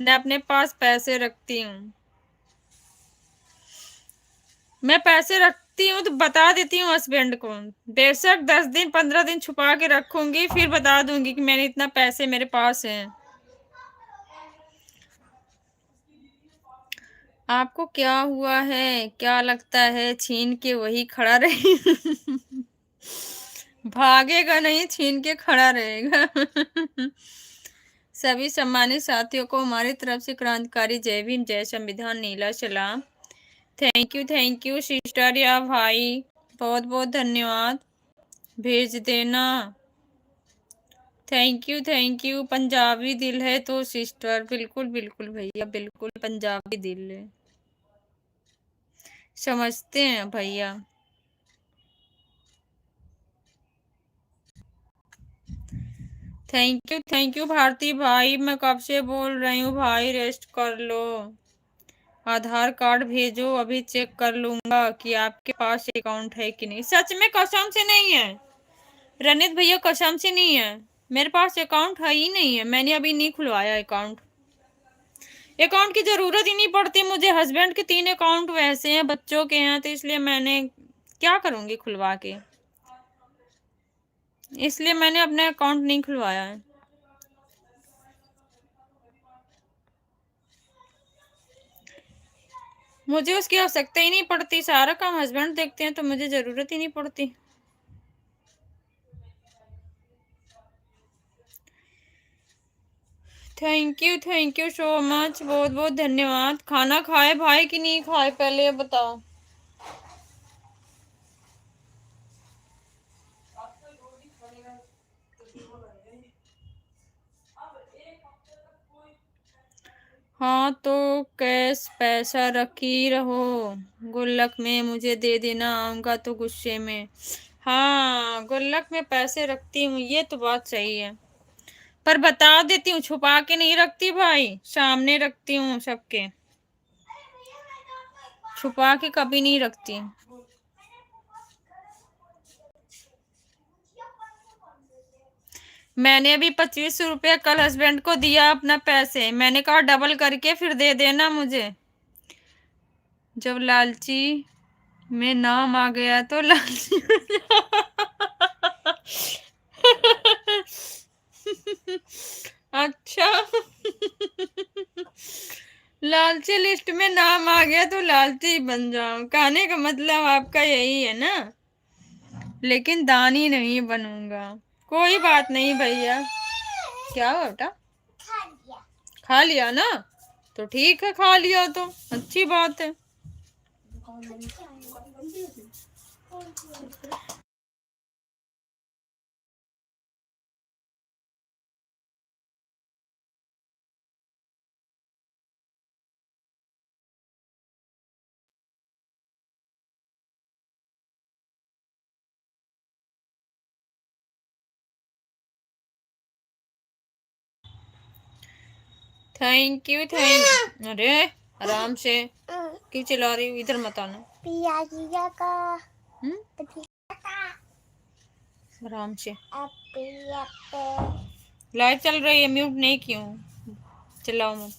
मैं अपने पास पैसे रखती हूँ। मैं पैसे रखती हूँ तो बता देती हूँ हस्बैंड को। बेशक 10 दिन 15 दिन छुपा के रखूंगी, फिर बता दूंगी कि मैंने इतना पैसे मेरे पास हैं। आपको क्या हुआ है? क्या लगता है छीन के वही खड़ा रहे? भागेगा नहीं, छीन के खड़ा रहेगा। सभी सम्मानित साथियों को हमारी तरफ से क्रांतिकारी जय भीम, जय संविधान, नीला सलाम। थैंक यू सिस्टर या भाई, बहुत बहुत धन्यवाद। भेज देना। Thank you. पंजाबी दिल है तो सिस्टर, बिल्कुल बिल्कुल भैया, बिल्कुल पंजाबी दिल है, समझते हैं भैया। थैंक यू भारती भाई, मैं कब से बोल रही हूँ भाई, रेस्ट कर लो। आधार कार्ड भेजो, अभी चेक कर लूंगा कि आपके पास अकाउंट है कि नहीं। सच में कसम से नहीं है रनित भैया, कसम से नहीं है, मेरे पास अकाउंट है ही नहीं है। मैंने अभी नहीं खुलवाया अकाउंट। अकाउंट की जरूरत ही नहीं पड़ती मुझे, हस्बैंड के 3 अकाउंट वैसे हैं, बच्चों के हैं, तो इसलिए मैंने क्या करूंगी खुलवा के, इसलिए मैंने अपना अकाउंट नहीं खुलवाया है। मुझे उसकी आवश्यकता ही नहीं पड़ती, सारा काम हस्बैंड देखते हैं, तो मुझे जरूरत ही नहीं पड़ती। थैंक यू सो मच, बहुत बहुत धन्यवाद। खाना खाए भाई कि नहीं खाए, पहले ये बताओ। हाँ तो कैश पैसा रखी रहो, गुल्लक में मुझे दे देना, आऊंगा तो गुस्से में। हाँ गुल्लक में पैसे रखती हूँ, ये तो बात सही है, पर बता देती हूँ, छुपा के नहीं रखती भाई, सामने रखती हूँ सबके, छुपा के कभी नहीं रखती। मैंने अभी 25 रुपया कल हस्बैंड को दिया अपना पैसे, मैंने कहा डबल करके फिर दे देना मुझे। जब लालची में नाम आ गया तो लालची अच्छा लालची लिस्ट में नाम आ गया तो लालची बन जाओ, कहने का मतलब आपका यही है ना, लेकिन दानी नहीं बनूंगा। कोई बात नहीं भैया। क्या हुआ बेटा? खा लिया ना, तो ठीक है, खा लिया तो अच्छी बात है। Thank you thank. अरे आराम से क्यों चिल्ला रही हूँ, इधर मत आना। आराम से, लाइट चल रही है, म्यूट नहीं क्यों, चिल्लाओ मत।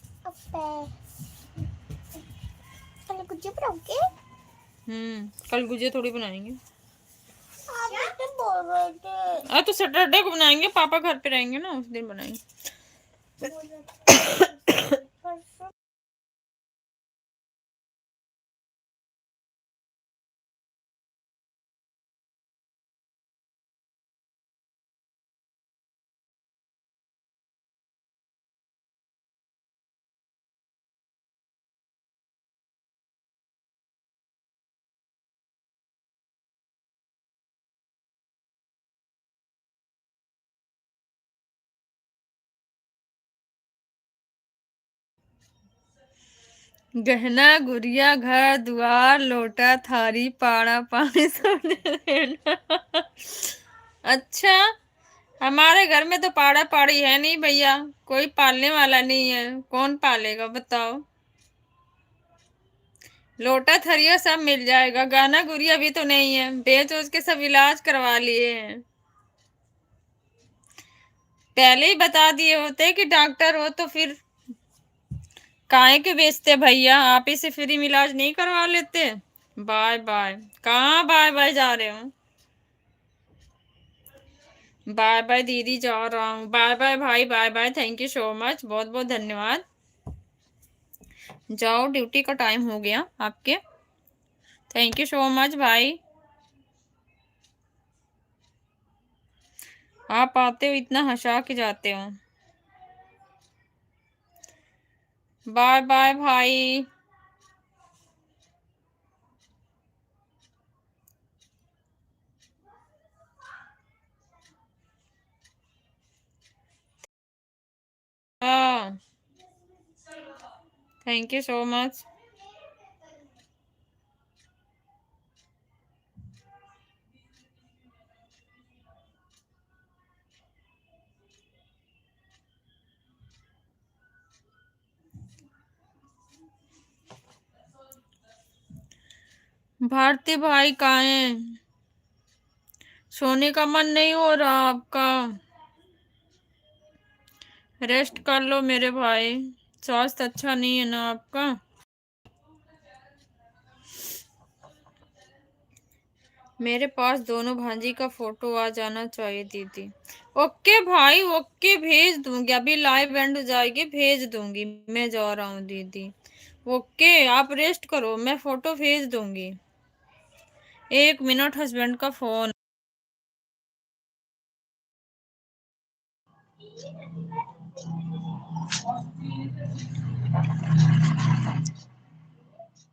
कल गुजिया थोड़ी बनाएंगे। तो सैटरडे को बनाएंगे, पापा घर पे रहेंगे ना, उस दिन बनाएंगे। गहना गुड़िया घर द्वार लोटा थारी पाड़ा पानी सोने देना। अच्छा, हमारे घर में तो पाड़ा पाड़ी है नहीं भैया, कोई पालने वाला नहीं है, कौन पालेगा बताओ। लोटा थरिया सब मिल जाएगा, गहना गुड़िया भी तो नहीं है, बेच उच के सब इलाज करवा लिए हैं। पहले ही बता दिए होते कि डॉक्टर हो तो फिर काहे के बेचते भैया, आप इसे फ्री में इलाज नहीं करवा लेते। बाय बाय, कहाँ बाय बाय जा रहे हो? बाय बाय दीदी, जा रहा हूँ, बाय बाय भाई, bye bye, thank you so much, बहुत बहुत धन्यवाद। जाओ, ड्यूटी का टाइम हो गया आपके, थैंक यू सो मच भाई। आप आते हो इतना हंसा के जाते हो। बाय बाय भाई। हाँ, thank you so much. Bharti भाई कहाँ हैं? सोने का मन नहीं हो रहा आपका? रेस्ट कर लो मेरे भाई, स्वास्थ्य अच्छा नहीं है ना आपका। मेरे पास दोनों भांजी का फोटो आ जाना चाहिए दीदी। ओके भाई, ओके, भेज दूंगी, अभी लाइव एंड हो जाएगी, भेज दूंगी, मैं जा रहा हूँ दीदी। ओके, आप रेस्ट करो, मैं फोटो भेज दूंगी। 1 मिनट, हस्बैंड का फोन।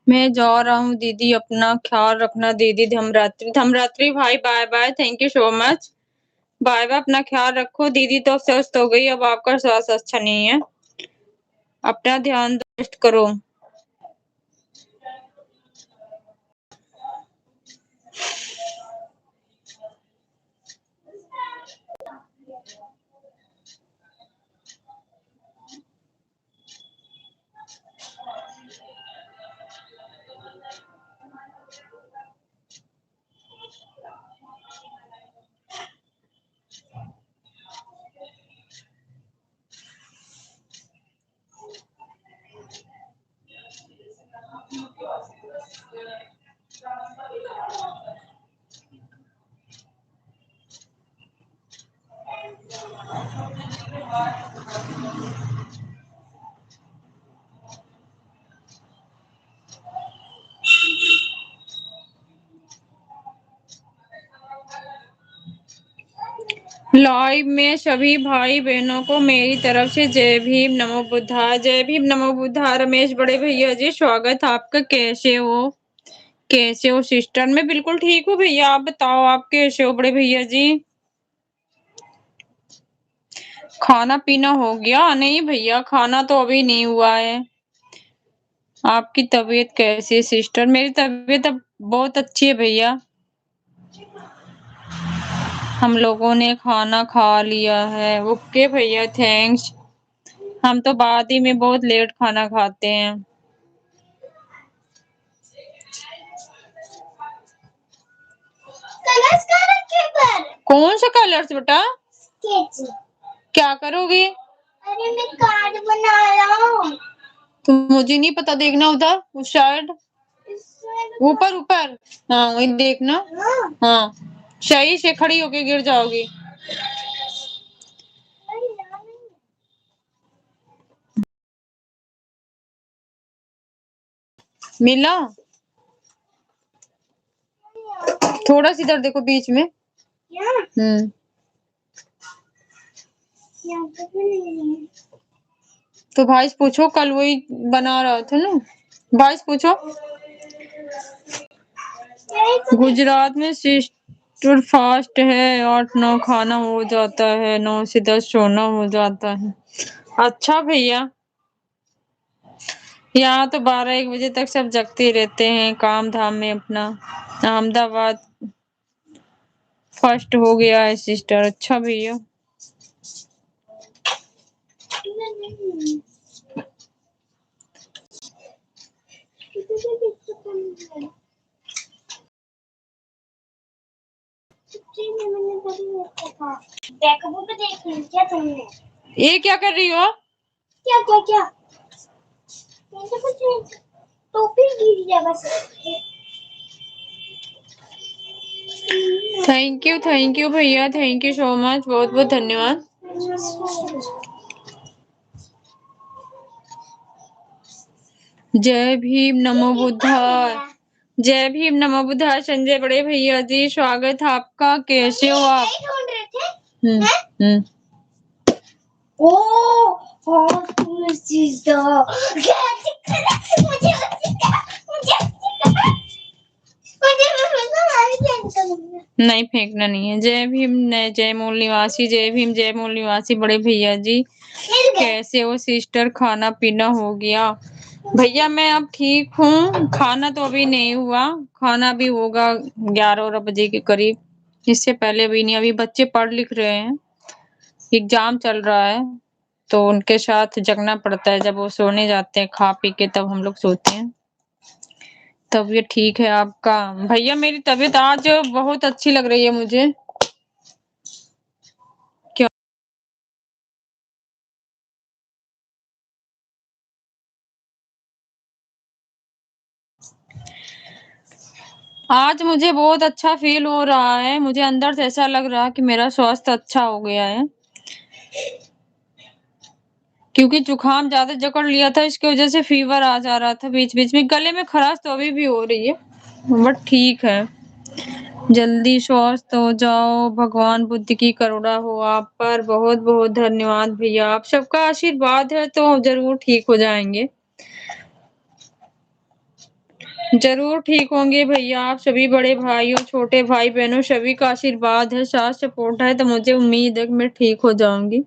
मैं जा रहा हूँ दीदी, अपना ख्याल रखना दीदी। धमरात्रि, धमरात्रि भाई, bye bye, thank you so much. Bye bye, अपना ख्याल रखो। दीदी तो स्वस्थ हो गई, अब आपका स्वास्थ्य अच्छा नहीं है। अपना ध्यान दुरुस्त करो। लाइव में सभी भाई बहनों को मेरी तरफ से जय भीम नमो बुद्धाय। जय भीम नमो बुद्धाय। रमेश बड़े भैया जी, स्वागत आपका। कैसे हो? कैसे हो सिस्टर? मैं बिल्कुल ठीक हूँ भैया, आप बताओ आप कैसे हो बड़े भैया जी? खाना पीना हो गया? नहीं भैया, खाना तो अभी नहीं हुआ है। आपकी तबीयत कैसी है सिस्टर? मेरी तबीयत अब बहुत अच्छी है भैया। हम लोगों ने खाना खा लिया है। ओके भैया, थैंक्स। हम तो बाद ही में बहुत लेट खाना खाते हैं। कलर्स कहाँ रखे पर? कौन सा कलर्स बेटा? क्या करोगे? अरे मैं कार्ड बना रहा हूँ। तो मुझे नहीं पता, देखना उधर उस साइड, ऊपर ऊपर। हाँ वही देखना। हाँ सही से खड़ी होके गिर जाओगी। मिला? थोड़ा सा इधर देखो बीच में। तो भाई से पूछो, कल वही बना रहा था ना। भाई से पूछो। गुजरात में सिस्टर फास्ट है, 8-9 खाना हो जाता है, 9 से 10 सोना हो जाता है। अच्छा भैया, यहाँ तो 12-1 बजे तक सब जगते रहते हैं काम धाम में अपना। अहमदाबाद फर्स्ट हो गया है सिस्टर। अच्छा भैया। ये क्या कर रही हो? क्या क्या क्या? टोपी गिर गया बस। थैंक यू भैया, थैंक यू सो मच, बहुत बहुत धन्यवाद। जय भीम नमो बुद्धाय। जय भीम नमो बुद्धाय। संजय बड़े भैया जी, स्वागत है आपका। कैसे हो आप? हम्म। नहीं फेंकना नहीं है। जय भीम, जय मूल निवासी। जय भीम, जय मूल निवासी बड़े भैया जी। कैसे हो सिस्टर? खाना पीना हो गया? भैया मैं अब ठीक हूँ। खाना तो अभी नहीं हुआ, खाना भी होगा 11 बजे के करीब। इससे पहले भी नहीं। अभी बच्चे पढ़ लिख रहे हैं, एग्जाम चल रहा है, तो उनके साथ जगना पड़ता है। जब वो सोने जाते हैं खा पी के, तब हम लोग सोते हैं। तबीयत ठीक है आपका? भैया मेरी तबीयत आज बहुत अच्छी लग रही है मुझे। क्या? आज मुझे बहुत अच्छा फील हो रहा है। मुझे अंदर से ऐसा लग रहा है कि मेरा स्वास्थ्य अच्छा हो गया है, क्योंकि जुकाम ज्यादा जकड़ लिया था, इसकी वजह से फीवर आ जा रहा था बीच बीच में। गले में खराश तो अभी भी हो रही है, बट ठीक है। जल्दी स्वस्थ हो जाओ। भगवान बुद्ध की करुणा हो आप पर। बहुत बहुत धन्यवाद भैया, आप सबका आशीर्वाद है तो जरूर ठीक हो जाएंगे। ज़रूर ठीक होंगे भैया आप सभी बड़े भाइयों, छोटे भाई-बहनों सभी का आशीर्वाद है, साथ सपोर्ट है तो मुझे उम्मीद है कि मैं ठीक हो जाऊँगी।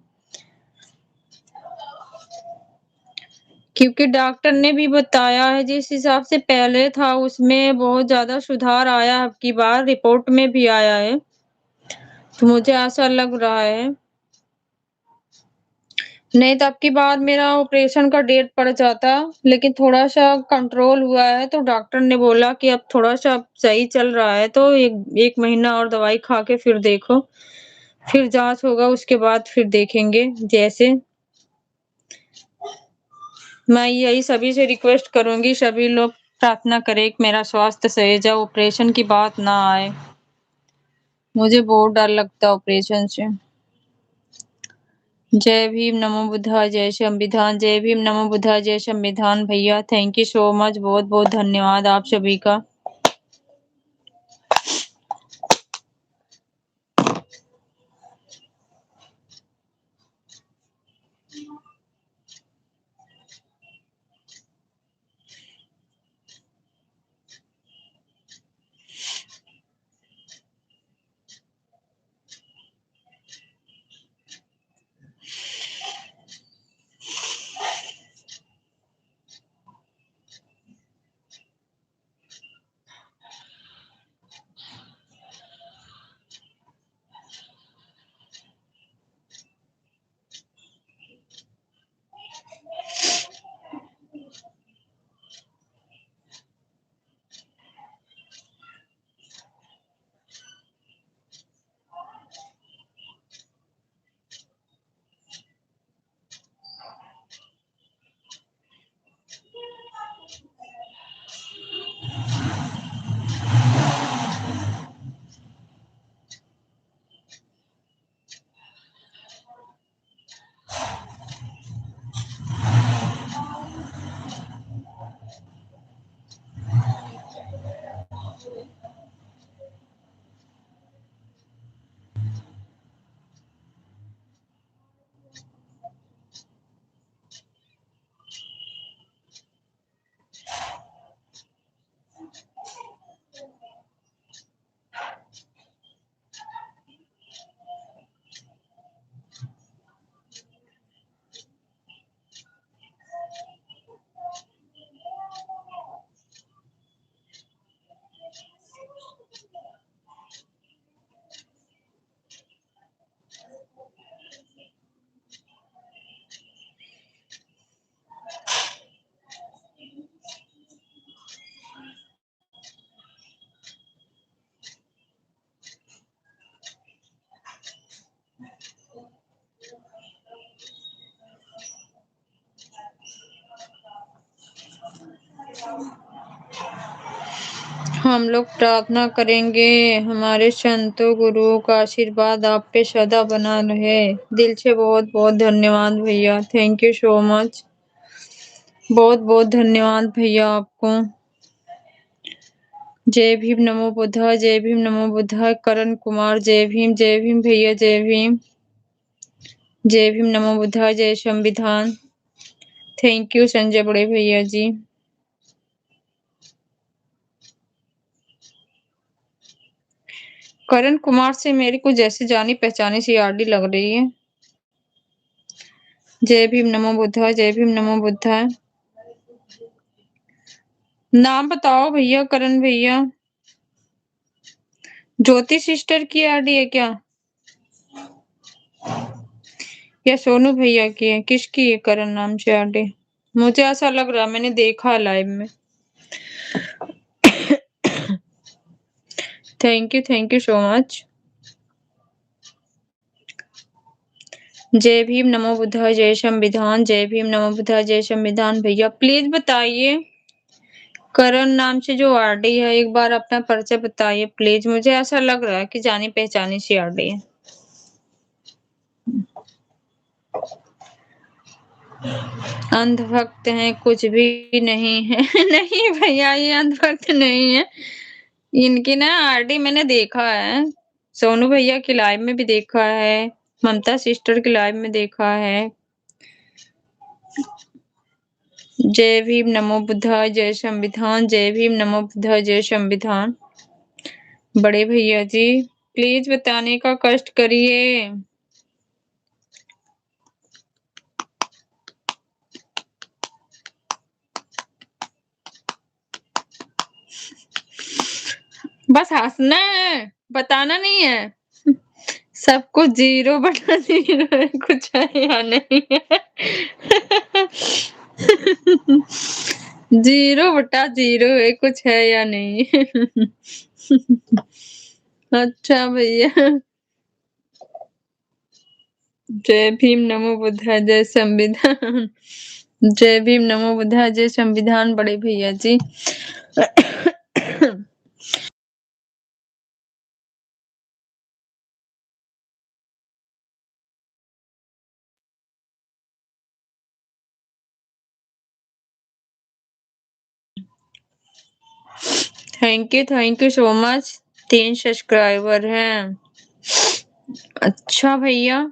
क्योंकि डॉक्टर ने भी बताया है जिस हिसाब से पहले था उसमें बहुत ज़्यादा सुधार आया अब की बार रिपोर्ट में भी आया है। तो मुझे ऐसा लग रहा है। नहीं तो अब की बार मेरा ऑपरेशन का डेट पड़ जाता, लेकिन थोड़ा-सा कंट्रोल हुआ है तो डॉक्टर ने बोला कि अब थोड़ा-सा सही चल रहा है तो 1 महीना और दवाई खा के फिर देखो। फिर जाँच होगा उसके बाद फिर देखेंगे जैसे। मैं यही सभी से रिक्वेस्ट करूँगी सभी लोग प्रार्थना करें कि मेरा स्वास्थ्य सही जाए, ऑपरेशन की बात ना आए। मुझे बहुत डर लगता है ऑपरेशन से। जय भीम, नमो बुद्धाय, जय संविधान। जय भीम, नमो बुद्धाय, जय संविधान। भैया थैंक यू सो मच, बहुत-बहुत धन्यवाद आप सभी का। हम लोग प्रार्थना करेंगे हमारे संतों गुरुओं का आशीर्वाद आप पे सदा बना रहे। दिल से बहुत-बहुत धन्यवाद भैया, थैंक यू सो मच। बहुत-बहुत धन्यवाद भैया आपको। जय भीम, नमो बुद्धाय, जय भीम, नमो बुद्धाय। करण कुमार जय भीम भैया, जय भीम। जय भीम, नमो बुद्धाय, जय संविधान। थैंक यू संजय बड़े भैया जी। करण कुमार से मेरी कुछ जैसे जानी-पहचानी सी यारी लग रही है। जय भीम, नमो बुद्धाय, जय भीम, नमो बुद्धाय। नाम बताओ भैया करण भैया। ज्योति सिस्टर की आईडी है क्या? या सोनू भैया की है? किसकी है करण नाम से आईडी? मुझे ऐसा लग रहा है मैंने देखा लाइव में। Thank you so much. जय भीम, नमो बुद्धाय, जय संविधान। जय भीम, नमो बुद्धाय, जय संविधान। भैया प्लीज बताइए करण नाम से जो आरडी है एक बार अपना परिचय बताइए प्लीज। मुझे ऐसा लग रहा है कि जानी पहचानी सी आरडी है। अंधभक्त हैं कुछ भी नहीं है। नहीं भैया ये अंधभक्त नहीं है। इनकी ना आरडी मैंने देखा है। सोनू भैया की लाइव में भी देखा है, ममता सिस्टर की लाइव में देखा है। जय भीम, नमो बुद्धाय, जय संविधान। जय भीम, नमो बुद्धाय, जय संविधान। बड़े भैया जी, प्लीज बताने का कष्ट करिए। बस हंसना है, बताना नहीं है। सब कुछ 0/0 है, कुछ है या नहीं है। 0/0 है, कुछ है या नहीं है। अच्छा भैया। जय भीम, नमो बुद्धाय, जय संविधान। जय भीम, नमो बुद्धाय, जय संविधान। बड़े भैया ji. Thank you so much. 3 subscriber हैं। अच्छा भैया।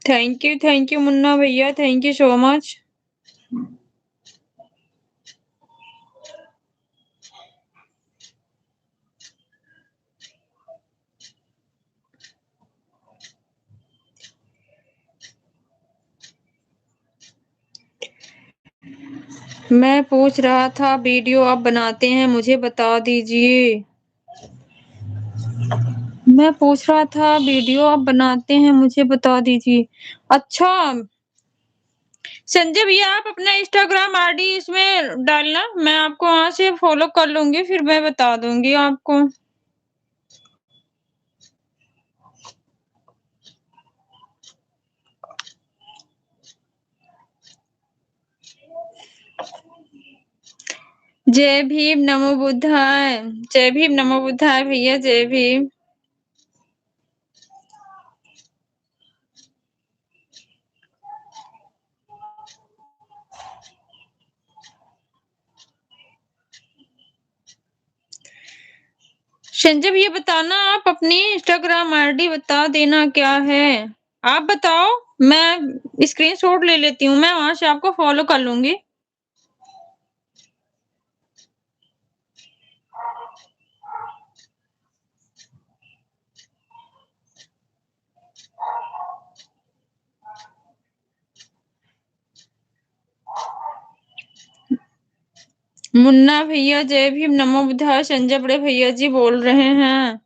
थैंक यू मुन्ना भैया, थैंक यू सो मच। मैं पूछ रहा था वीडियो आप बनाते हैं, मुझे बता दीजिए। मैं पूछ रहा था वीडियो आप बनाते हैं, मुझे बता दीजिए। अच्छा संजय भैया, आप अपना इंस्टाग्राम आईडी इसमें डालना, मैं आपको वहां से फॉलो कर लूंगी, फिर मैं बता दूंगी आपको। जय भीम, नमो बुद्धाय। जय भीम, नमो बुद्धाय भैया, जय भीम। संजय भैया बताना, आप अपनी इंस्टाग्राम आईडी बता देना क्या है। आप बताओ, मैं स्क्रीनशॉट ले लेती हूँ, मैं वहां से आपको फॉलो कर लूंगी। मुन्ना भैया जय भीम, नमो बुद्धाय। संजय बड़े भैया जी बोल रहे हैं।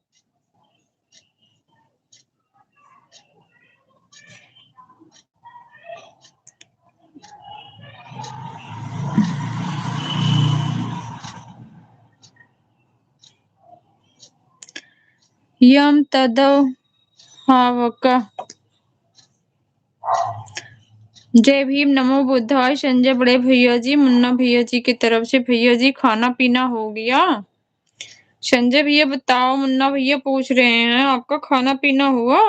यम तदव हावका। जय भीम, नमो बुद्धाय। संजय बड़े भैया जी, मुन्ना भैया जी की तरफ से। भैया जी खाना पीना हो गया? संजय भैया बताओ, मुन्ना भैया पूछ रहे हैं आपका खाना पीना हुआ?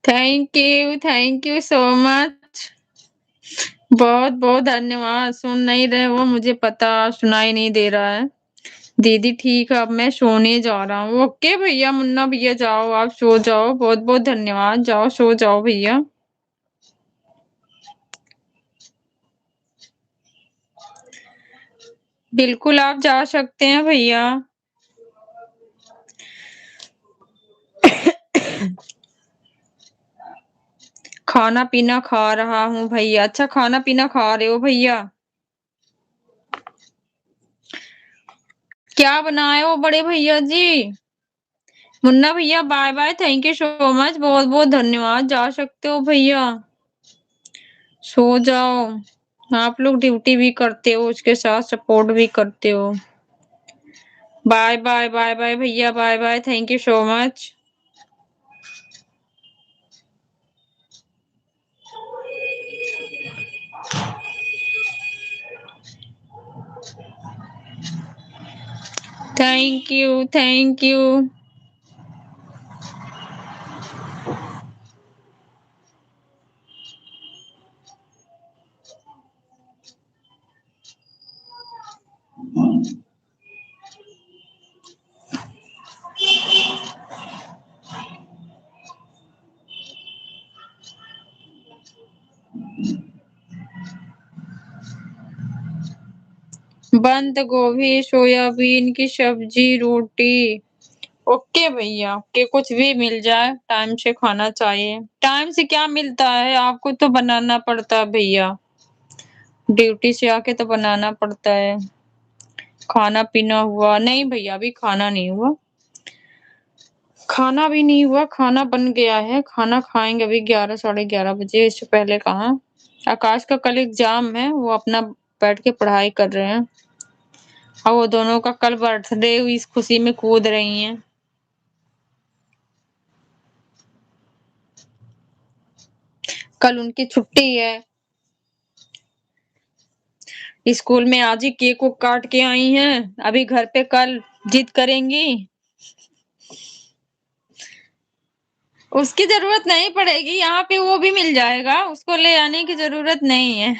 Thank you so much. बहुत बहुत धन्यवाद। सुन नहीं रहे वो, मुझे पता, सुनाई नहीं दे रहा है। दीदी ठीक है, अब मैं सोने जा रहा हूँ। ओके भैया, मुन्ना भैया जाओ, आप सो जाओ। बहुत बहुत धन्यवाद, जाओ सो जाओ भैया। बिल्कुल आप जा सकते हैं भैया। खाना पीना खा रहा हूँ भैया। अच्छा खाना पीना खा रहे हो भैया? क्या बनाए हो बड़े भैया जी? मुन्ना भैया bye bye, thank you so much, बहुत बहुत धन्यवाद। जा सकते हो भैया, सो जाओ। आप लोग ड्यूटी भी करते हो, उसके साथ सपोर्ट भी करते हो। बाय बाय बाय बाय भैया, bye bye, thank you so much. Thank you, thank you. बंद गोभी सोयाबीन की सब्जी रोटी। ओके भैया, ओके, कुछ भी मिल जाए टाइम से खाना चाहिए। टाइम से क्या मिलता है, आपको तो बनाना पड़ता है भैया, ड्यूटी से आके तो बनाना पड़ता है। खाना पीना हुआ नहीं भैया, अभी खाना नहीं हुआ, खाना भी नहीं हुआ, खाना बन गया है, खाना खाएंगे अभी 11 साढ़े 11 बजे, इससे पहले कहाँ। आकाश का कल एग्जाम है, वो अपना बैठ के पढ़ाई कर रहे हैं, और वो दोनों का कल बर्थडे, इस खुशी में कूद रही हैं। कल उनकी छुट्टी है, स्कूल में आज ही केक को काट के आई हैं, अभी घर पे कल जिद करेंगी। उसकी जरूरत नहीं पड़ेगी, यहाँ पे वो भी मिल जाएगा, उसको ले आने की जरूरत नहीं है।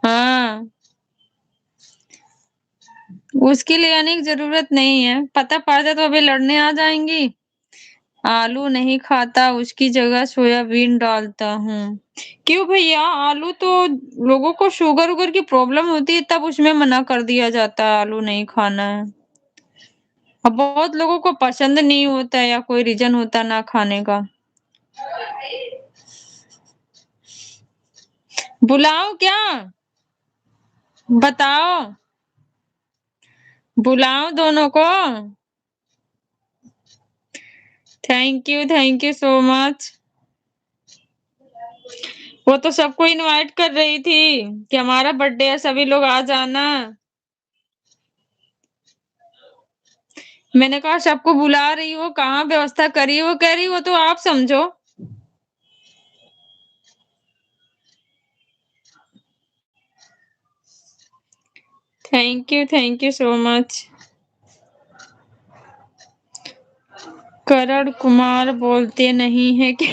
हाँ, उसके ले आने की जरूरत नहीं है, पता पड़ जाए तो अभी लड़ने आ जाएंगी। आलू नहीं खाता, उसकी जगह सोयाबीन डालता हूँ। क्यों भैया, आलू तो लोगों को शुगर उगर की प्रॉब्लम होती है, तब उसमें मना कर दिया जाता है, आलू नहीं खाना है। अब बहुत लोगों को पसंद नहीं होता है, या कोई रीजन होता ना खाने का। बुलाओ क्या, बताओ, बुलाओ दोनों को। Thank you so much. वो तो सबको इनवाइट कर रही थी कि हमारा बर्थडे है, सभी लोग आ जाना। मैंने कहा सबको बुला रही हो, कहाँ व्यवस्था करी, वो कह रही वो तो आप समझो। Thank you so much. Karan Kumar बोलते नहीं है कि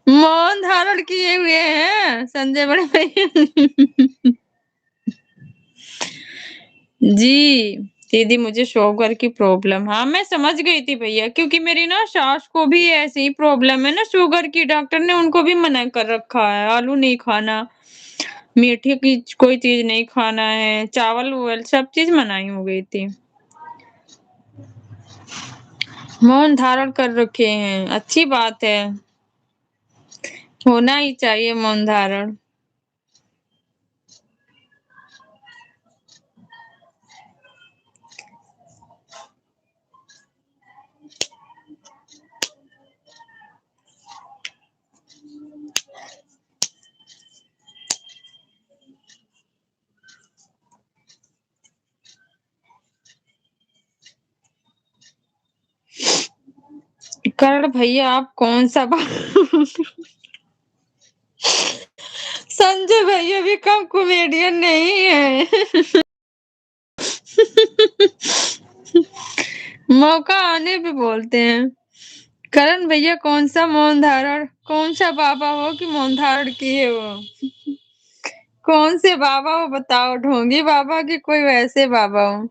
मौन धारण किए हुए हैं संजय बड़े भैया। जी दीदी, मुझे शुगर की प्रॉब्लम, हाँ मैं समझ गई थी भैया, क्योंकि मेरी ना सास को भी ऐसी ही प्रॉब्लम है ना शुगर की, डॉक्टर ने उनको भी मना कर रखा है, आलू नहीं खाना, मीठी की कोई चीज नहीं खाना है, चावल वावल सब चीज मनाही हो गई थी। मौन धारण कर रखे हैं, अच्छी बात है, होना ही चाहिए मौन धारण। करण भैया आप कौन सा संजय भैया भी कम कॉमेडियन नहीं है। मौका आने पे बोलते हैं। करण भैया कौन सा मौन धारण, कौन सा बाबा हो कि मौन धारण किए हो, कौन से बाबा हो बताओ, ढोंगी बाबा की कोई वैसे बाबा हो।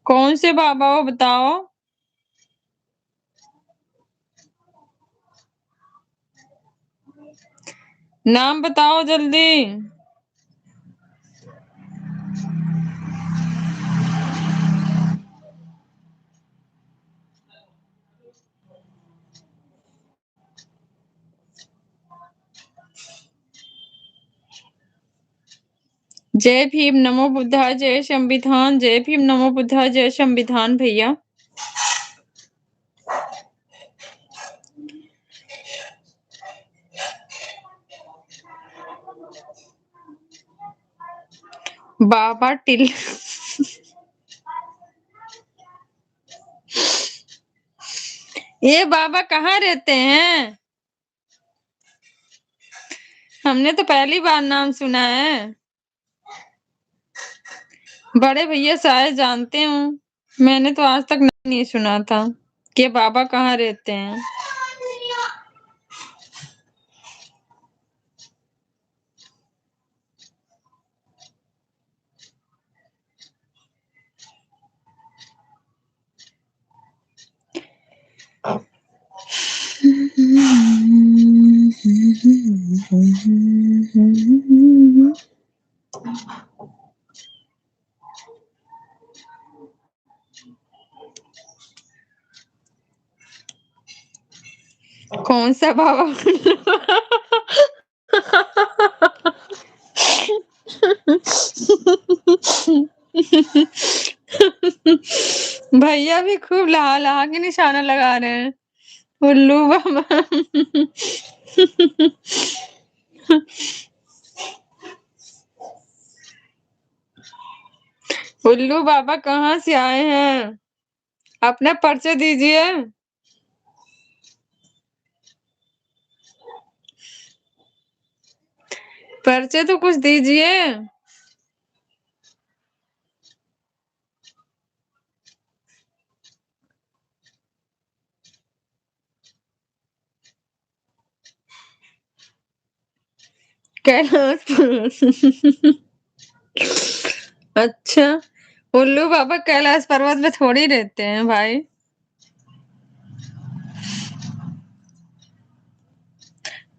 कौन से बाबा हो बताओ। नाम बताओ जल्दी। जय भीम, नमो बुद्धाय, जय संविधान। जय भीम, नमो बुद्धाय, जय संविधान भैया। बाबा टिल ये बाबा कहाँ रहते हैं? हमने तो पहली बार नाम सुना है। बड़े भैया शायद जानते हूँ, मैंने तो आज तक नहीं सुना था कि बाबा कहाँ रहते हैं। कौन सा बाबा? भैया भी खूब लहा लहा के निशाना लगा रहे हैं। उल्लू बाबा। उल्लू बाबा कहाँ से आए हैं? अपना परिचय दीजिए। परिचय तो कुछ दीजिए। कैलाश पर्वत। अच्छा, उल्लू बाबा कैलाश पर्वत में थोड़ी रहते हैं भाई।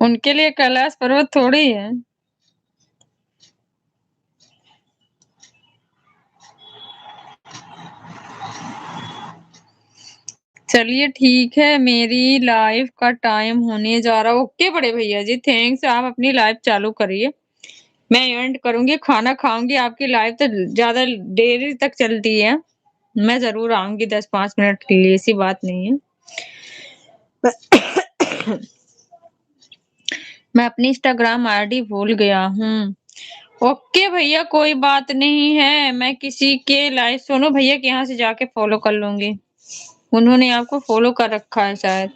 उनके लिए कैलाश पर्वत थोड़ी है। चलिए ठीक है, मेरी लाइव का टाइम होने जा रहा। ओके बड़े भैया जी, थैंक्स। आप अपनी लाइव चालू करिए, मैं एंड करूंगी, खाना खाऊंगी। आपकी लाइव तो ज्यादा देर तक चलती है। मैं जरूर आऊंगी 10-5 मिनट के लिए, ऐसी बात नहीं है। मैं अपनी इंस्टाग्राम आईडी भूल गया हूँ। ओके भैया, कोई बात नहीं है। मैं किसी के लाइव सोनू भैया के यहाँ से जाके फॉलो कर लूंगी। उन्होंने आपको फॉलो कर रखा है शायद।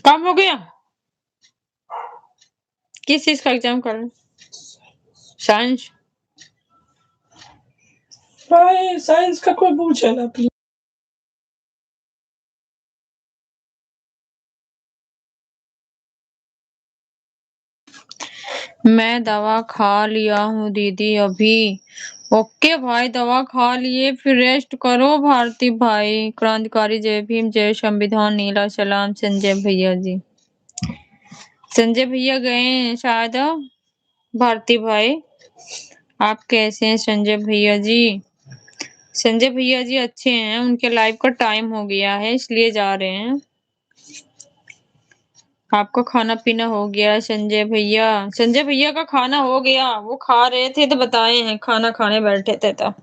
काम हो गया? किस चीज का एग्जाम कर रहे हैं? साइंस? भाई साइंस का कोई पूछे ना प्लीज। मैं दवा खा लिया हूँ दीदी अभी। ओके भाई, दवा खा लिए, फिर रेस्ट करो। भारती भाई, क्रांतिकारी, जय भीम, जय संविधान, नीला सलाम। संजय भैया जी, संजय भैया गए हैं शायद। भारती भाई, आप कैसे हैं संजय भैया जी? संजय भैया जी अच्छे हैं, उनके लाइव का टाइम हो गया है इसलिए जा रहे हैं। आपका खाना पीना हो गया संजय भैया? संजय भैया का खाना हो गया, वो खा रहे थे तो बताए हैं, खाना खाने बैठे थे तो।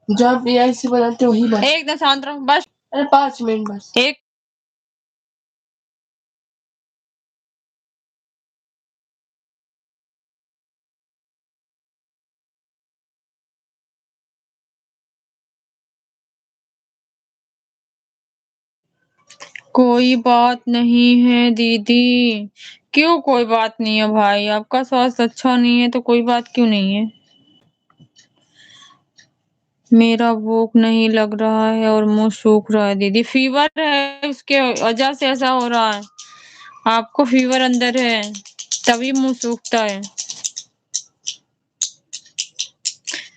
जो आप AI से बनाते हो वही बस। एकदम शांत रहो बस। अरे 5 मिनट बस। एक कोई बात नहीं है दीदी। क्यों कोई बात नहीं है भाई? आपका स्वास्थ्य अच्छा नहीं है तो कोई बात क्यों नहीं है? मेरा भूख नहीं लग रहा है और मुंह सूख रहा है दीदी। फीवर है, उसके वजह से ऐसा हो रहा है। आपको फीवर अंदर है तभी मुंह सूखता है।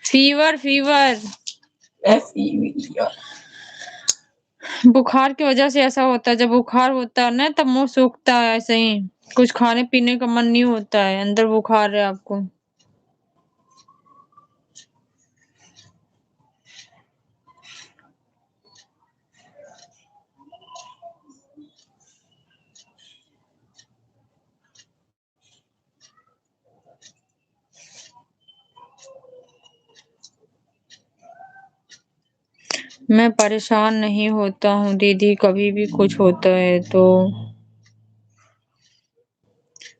Fever fever FEVER। बुखार की वजह से ऐसा होता है। जब बुखार होता है ना तब मुंह सूखता है ऐसे ही। कुछ खाने पीने का मन नहीं होता है, अंदर बुखार है आपको। मैं परेशान नहीं होता हूँ दीदी, कभी भी कुछ होता है तो।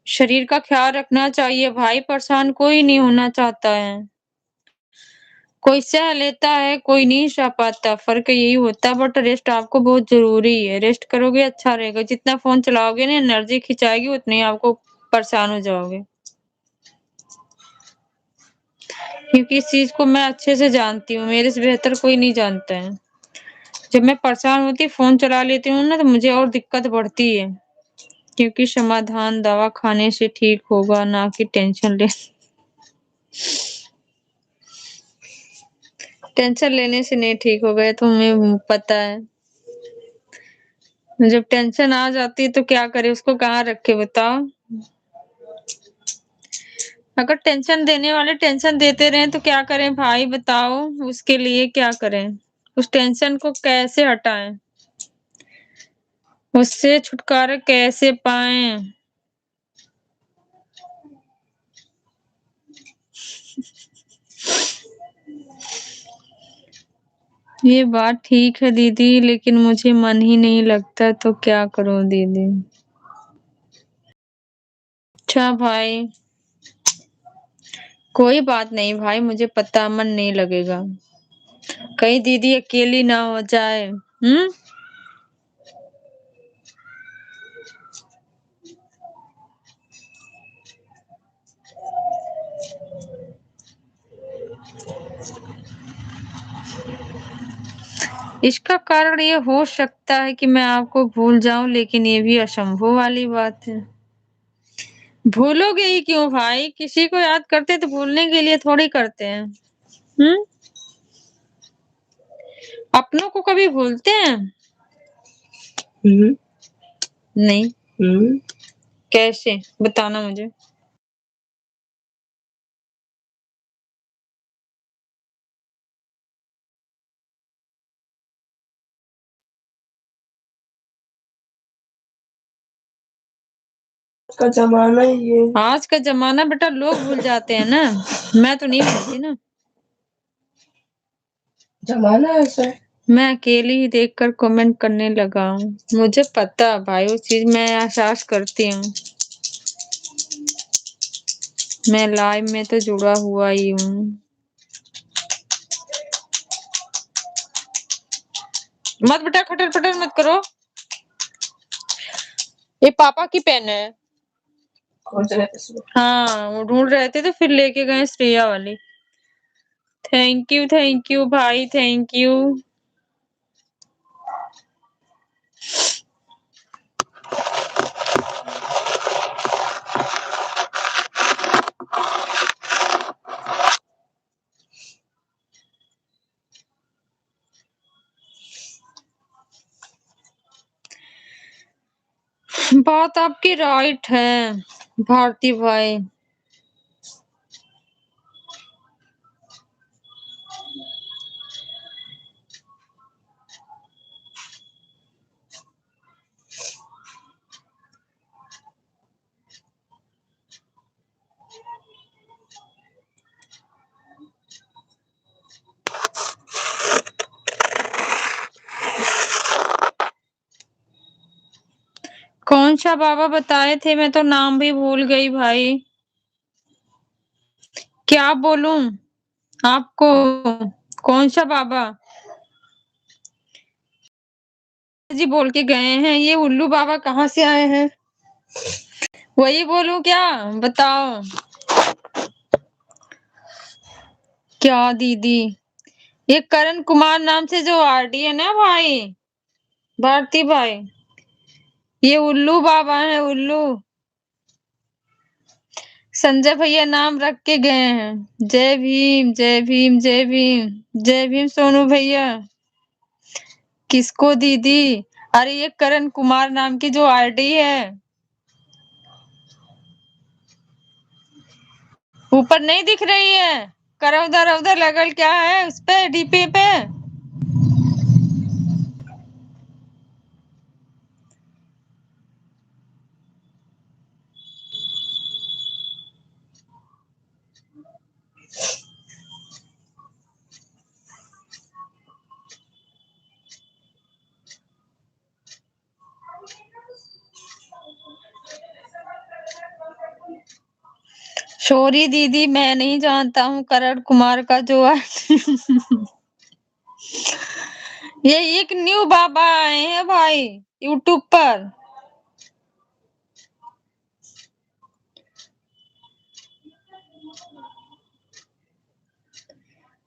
शरीर का ख्याल रखना चाहिए भाई, परेशान कोई नहीं होना चाहता है। कोई सह लेता है, कोई नहीं सह पाता, फर्क यही होता है। बट रेस्ट आपको बहुत जरूरी है, रेस्ट करोगे अच्छा रहेगा। जितना फोन चलाओगे ना एनर्जी खिंचाएगी उतनी आपको परेशान हो जाओगे। क्योंकि इस चीज को मैं अच्छे से जानती हूँ, मेरे से बेहतर कोई नहीं जानता है। जब मैं परेशान होती फोन चला लेती हूँ ना तो मुझे और दिक्कत बढ़ती है। क्योंकि समाधान दवा खाने से ठीक होगा, ना कि टेंशन ले टेंशन लेने से नहीं ठीक होगा, ये तो हमें पता है। जब टेंशन आ जाती है तो क्या करे, उसको कहाँ रखे बताओ। अगर टेंशन देने वाले टेंशन देते रहे तो क्या करें भाई बताओ। उसके लिए क्या करें, उस टेंशन को कैसे हटाएं, उससे छुटकारा कैसे पाएं। ये बात ठीक है दीदी, लेकिन मुझे मन ही नहीं लगता तो क्या करूं दीदी। अच्छा भाई, कोई बात नहीं भाई, मुझे पता मन नहीं लगेगा। कहीं दीदी अकेली ना हो जाए। इसका कारण ये हो सकता है कि मैं आपको भूल जाऊं, लेकिन ये भी असंभव वाली बात है। भूलोगे ही क्यों भाई? किसी को याद करते तो भूलने के लिए थोड़ी करते हैं। हम्म अपनों को कभी भूलते हैं? हम्म नहीं। हम्म कैसे बताना मुझे। का जमाना ही ये। आज का जमाना बेटा लोग भूल जाते हैं ना, मैं तो नहीं भूलती ना। जमाना ऐसा है। मैं अकेली ही देखकर कमेंट करने लगा हूँ। मुझे पता भाई, उस चीज मैं एहसास करती हूँ। मैं लाइव में तो जुड़ा हुआ ही हूँ। मत बेटा खटर पटर मत करो। ये पापा की पेन है। खोज रहे थे सुबह। हाँ वो ढूंढ रहे थे तो फिर लेके गए श्रेया वाली। थैंक यू भाई, थैंक यू। बात आपकी राइट है भारती भाई। कौन सा बाबा बताए थे? मैं तो नाम भी भूल गई भाई। क्या बोलूं आपको? कौन सा बाबा? जी बोल के गए हैं, ये उल्लू बाबा कहाँ से आए हैं? वही बोलूं क्या? बताओ क्या दीदी। ये करण कुमार नाम से जो आरडी है ना भाई, भारती भाई, ये उल्लू बाबा है, उल्लू। संजय भैया नाम रख के गए हैं। जय भीम जय भीम जय भीम। जय भीम सोनू भैया। किसको दीदी? अरे ये करण कुमार नाम की जो आरडी है, ऊपर नहीं दिख रही है? करो उधर उधर लगल क्या है उस पे, डीपी पे? सॉरी दीदी, मैं नहीं जानता हूँ करण कुमार का जो है। ये एक न्यू बाबा आए हैं भाई यूट्यूब पर।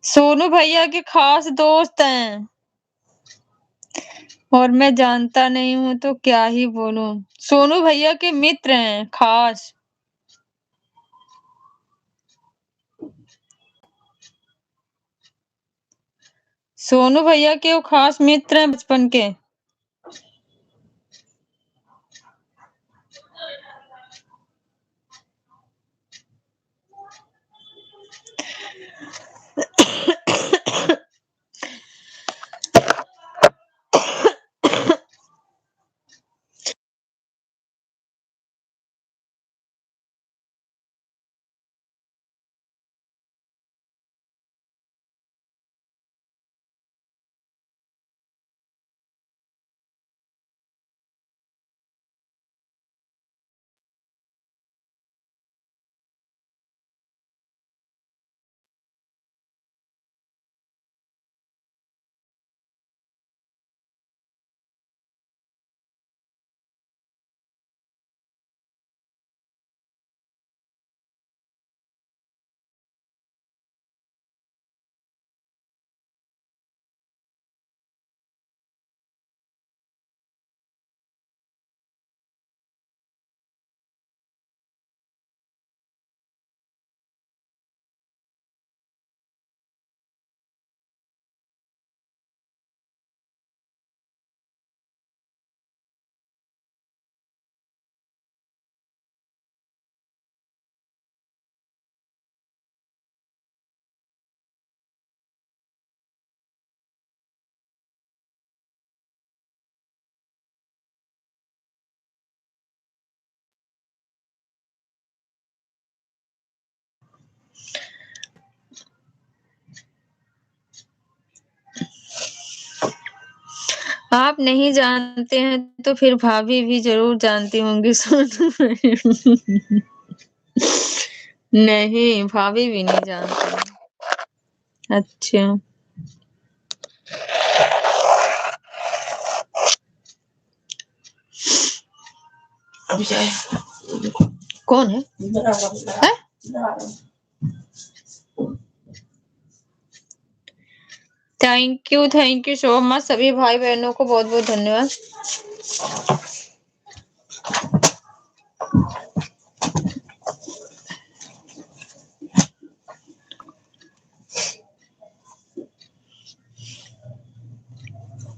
सोनू भैया के खास दोस्त हैं, और मैं जानता नहीं हूँ तो क्या ही बोलूं। सोनू भैया के मित्र हैं खास। सोनू भैया के वो खास मित्र हैं बचपन के। आप नहीं जानते हैं तो फिर भाभी भी जरूर जानती होंगी सोनू। नहीं, भाभी भी नहीं जानती। अच्छा। अभी जाए। कौन है? है? थैंक यू सो मच सभी भाई बहनों को बहुत बहुत धन्यवाद।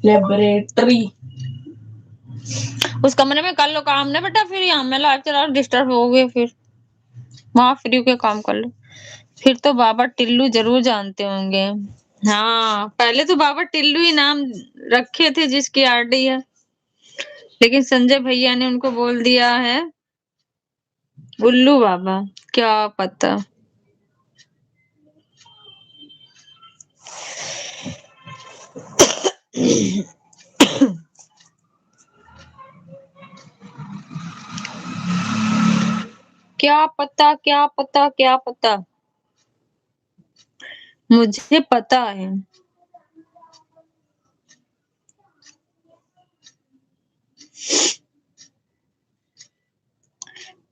लेबोरेटरी। उस कमरे में कर लो काम ना बेटा, फिर यहाँ में लाइव चला डिस्टर्ब हो गए, फिर वहां फ्री के काम कर लो। फिर तो बाबा टिल्लू जरूर जानते होंगे। हाँ, पहले तो बाबा टिल्लू ही नाम रखे थे जिसकी आरडी है, लेकिन संजय भैया ने उनको बोल दिया है उल्लू बाबा। क्या पता। क्या पता क्या पता क्या पता। मुझे पता है।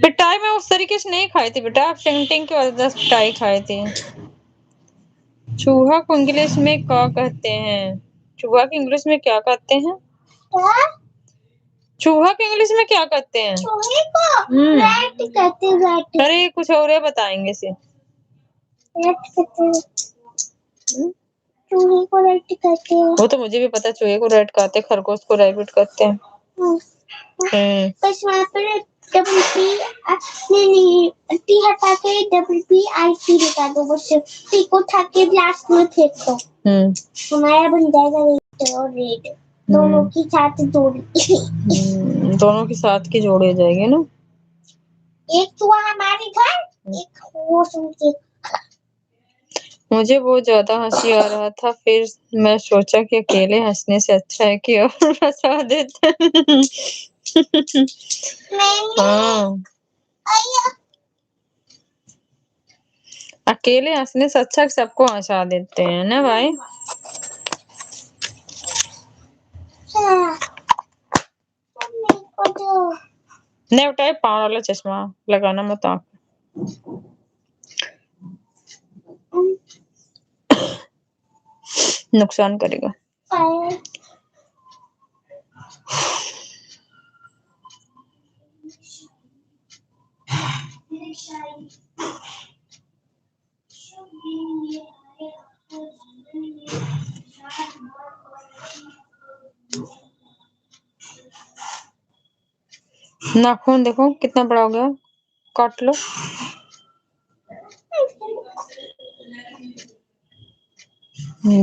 पिटाई में उस तरीके से नहीं खाई थी बेटा, आप सेंटिंग की वजह से पिटाई खाई थी। चूहा को इंग्लिश में क्या कहते हैं? चूहा की इंग्लिश में क्या कहते हैं? चूहा की इंग्लिश में क्या कहते हैं? चूहे को रैट कहते हैं, रैट। अरे कुछ और है बताएंगे से। रैट कहते हैं। चूहे को रैट कहते हैं। वो तो मुझे भी पता, चूहे को रैट कहते हैं, खरगोश को रैबिट कहते हैं। बस वहाँ पर डबल पी नहीं टी हटा के डबल पी आई टी लगा दो, बस टी को उठा के लास्ट में फेंक दो, हमारा बन जाएगा रेड और रेड, दोनों की साथ जोड़ी। दोनों के साथ की जोड़ी हो जाएगी ना। एक चूहा हमारे घर, एक वो सुनके। मुझे बहुत ज्यादा हंसी आ रहा था, फिर मैं सोचा कि अकेले हंसने से अच्छा है कि और हंसा देते। हाँ, अकेले हंसने से अच्छा सबको हंसा देते हैं ना भाई। नहीं उठाए, पाँव वाला चश्मा लगाना मत आँख, नुकसान करेगा। नाखून देखो कितना बड़ा हो गया, काट लो।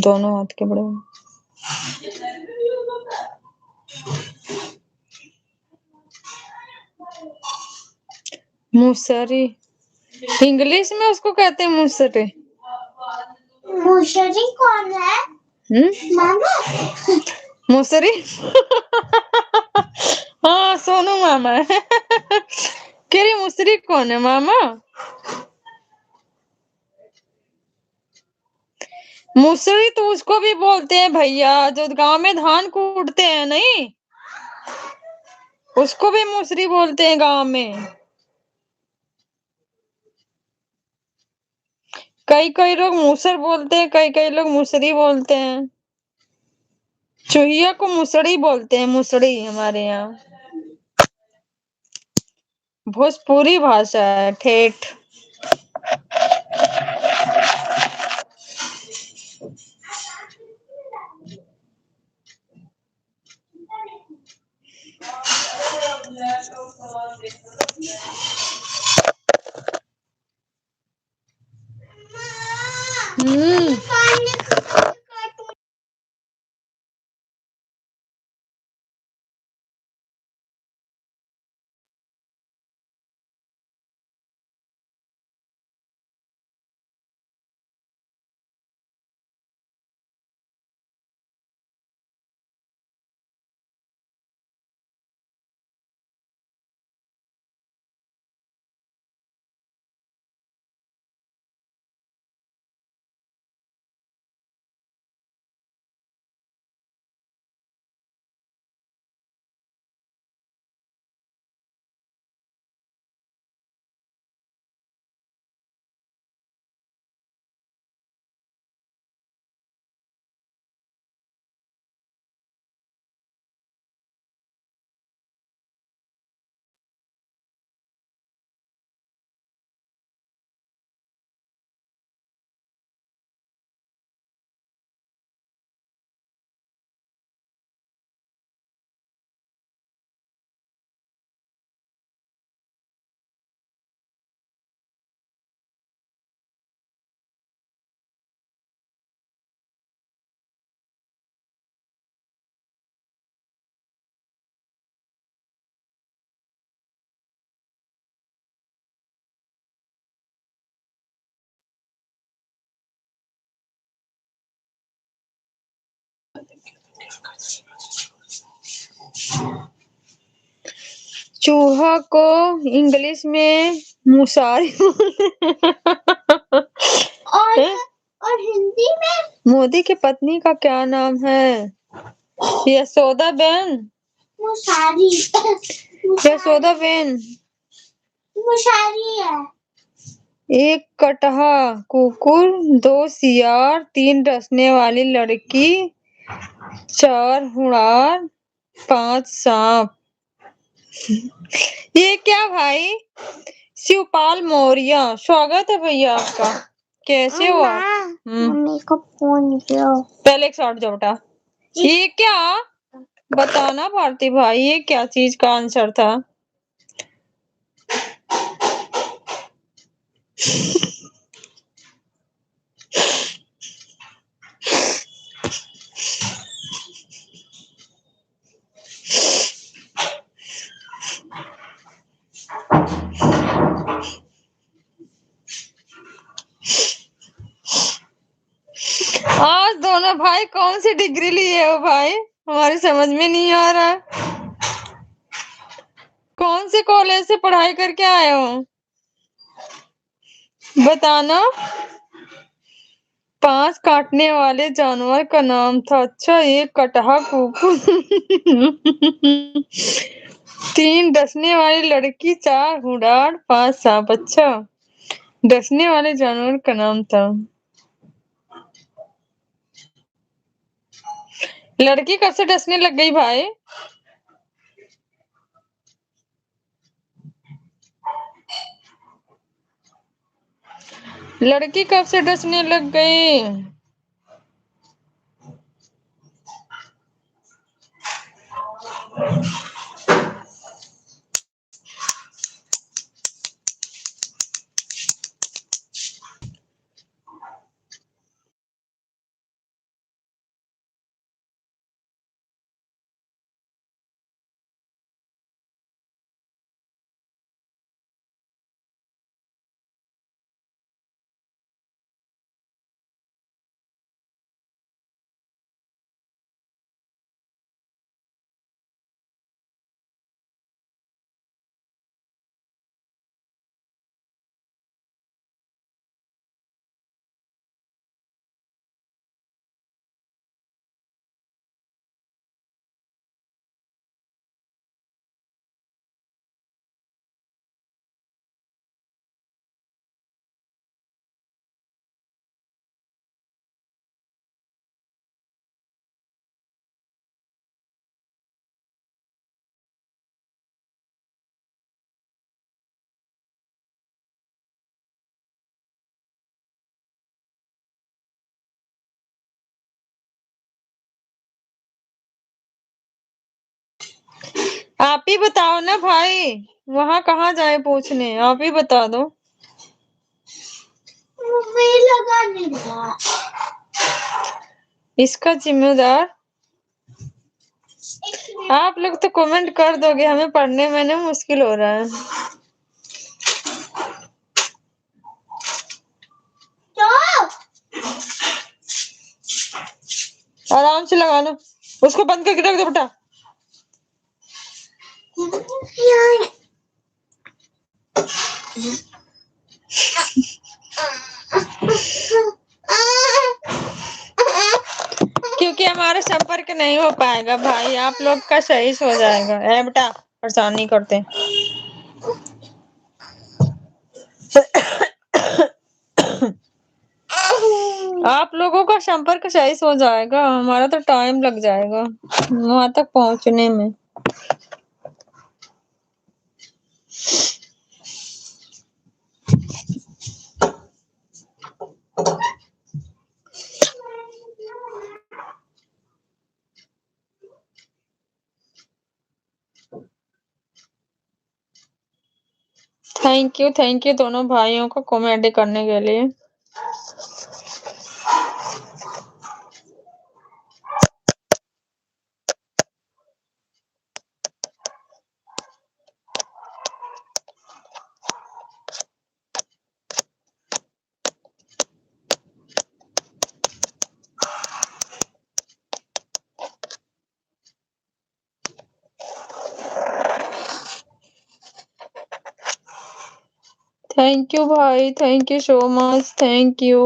दोनों हाथ के बड़े। मूसरी, इंग्लिश में उसको कहते हैं मूसरी। मूसरी कौन है? मामा। मूसरी हाँ सोनू मामा है। कह रही मूसरी कौन है मामा? मूसरी तो उसको भी बोलते हैं भैया, जो गांव में धान कूटते हैं नहीं, उसको भी मूसरी बोलते हैं गांव में। कई कई लोग मूसर बोलते हैं, कई कई लोग मूसरी बोलते हैं। चूहिया को मूसड़ी बोलते हैं, मूसड़ी हमारे यहाँ भोजपुरी भाषा है, ठेठ। चूहा को इंग्लिश में मूसारी और हिंदी में मोदी की पत्नी का क्या नाम है? यशोदा बेन। मुशारी यशोदा बेन मुशारी है। एक कटहा कुकुर, 2 सियार, 3 डसने वाली लड़की, 4 हुड़ार, 5 सांप। ये क्या भाई? शिवपाल मौर्य, स्वागत है भैया आपका। कैसे हो आप? मम्मी को फोन किया। पहले एक शॉट जो बेटा। ये क्या बताना भारती भाई, ये क्या चीज का आंसर था? आज दोनों भाई कौन सी डिग्री लिए हो भाई? हमारी समझ में नहीं आ रहा। कौन से कॉलेज से पढ़ाई करके आए हो बताना। 5 काटने वाले जानवर का नाम था। अच्छा, 1 कटहा कुकुर, 3 डसने वाली लड़की, 4 हुड़ार, 5 सांप। अच्छा, डसने वाले जानवर का नाम था। लड़की कब से डसने लग गई भाई? लड़की कब से डसने लग गई? आप ही बताओ ना भाई, वहां कहाँ जाए पूछने, आप ही बता दो। लगा नहीं रहा। इसका जिम्मेदार आप लोग तो कमेंट कर दोगे, हमें पढ़ने में ना मुश्किल हो रहा है। आराम से लगा लो, उसको बंद करके रख दो बेटा। क्योंकि हमारा संपर्क नहीं हो पाएगा भाई, आप लोग का सही हो जाएगा। ए बेटा, परेशान नहीं करते। आप लोगों का संपर्क सही हो जाएगा, हमारा तो टाइम लग जाएगा वहां तक पहुंचने में। थैंक यू दोनों भाइयों को कॉमेडी करने के लिए। थैंक यू भाई, thank you so much, thank you.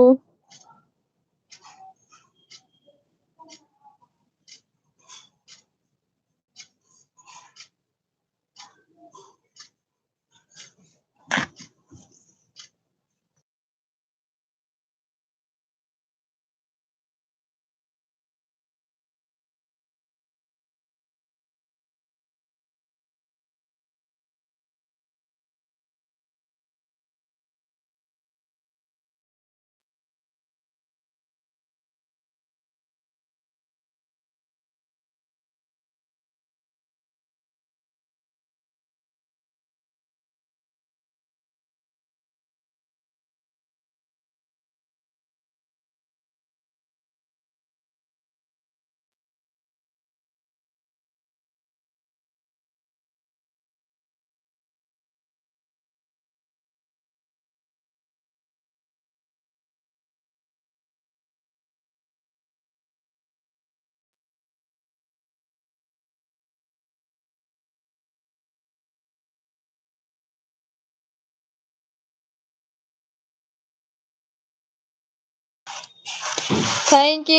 Thank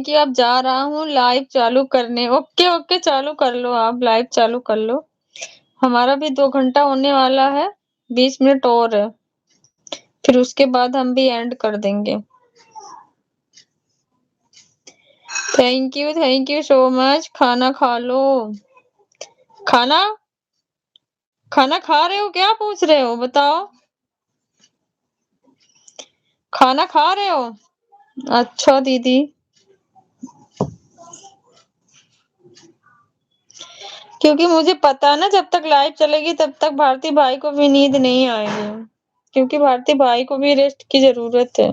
you. अब जा रहा हूँ लाइव चालू करने। ओके ओके, चालू कर लो, आप लाइव चालू कर लो। हमारा भी 2 घंटा होने वाला है, 20 मिनट और है, फिर उसके बाद हम भी एंड कर देंगे। Thank you so much. खाना खा लो। खाना खाना खा रहे हो क्या? पूछ रहे हो, बताओ। खाना खा रहे हो? अच्छा दीदी। क्योंकि मुझे पता है ना, जब तक लाइव चलेगी तब तक भारती भाई को भी नींद नहीं आएगी, क्योंकि भारती भाई को भी रेस्ट की जरूरत है।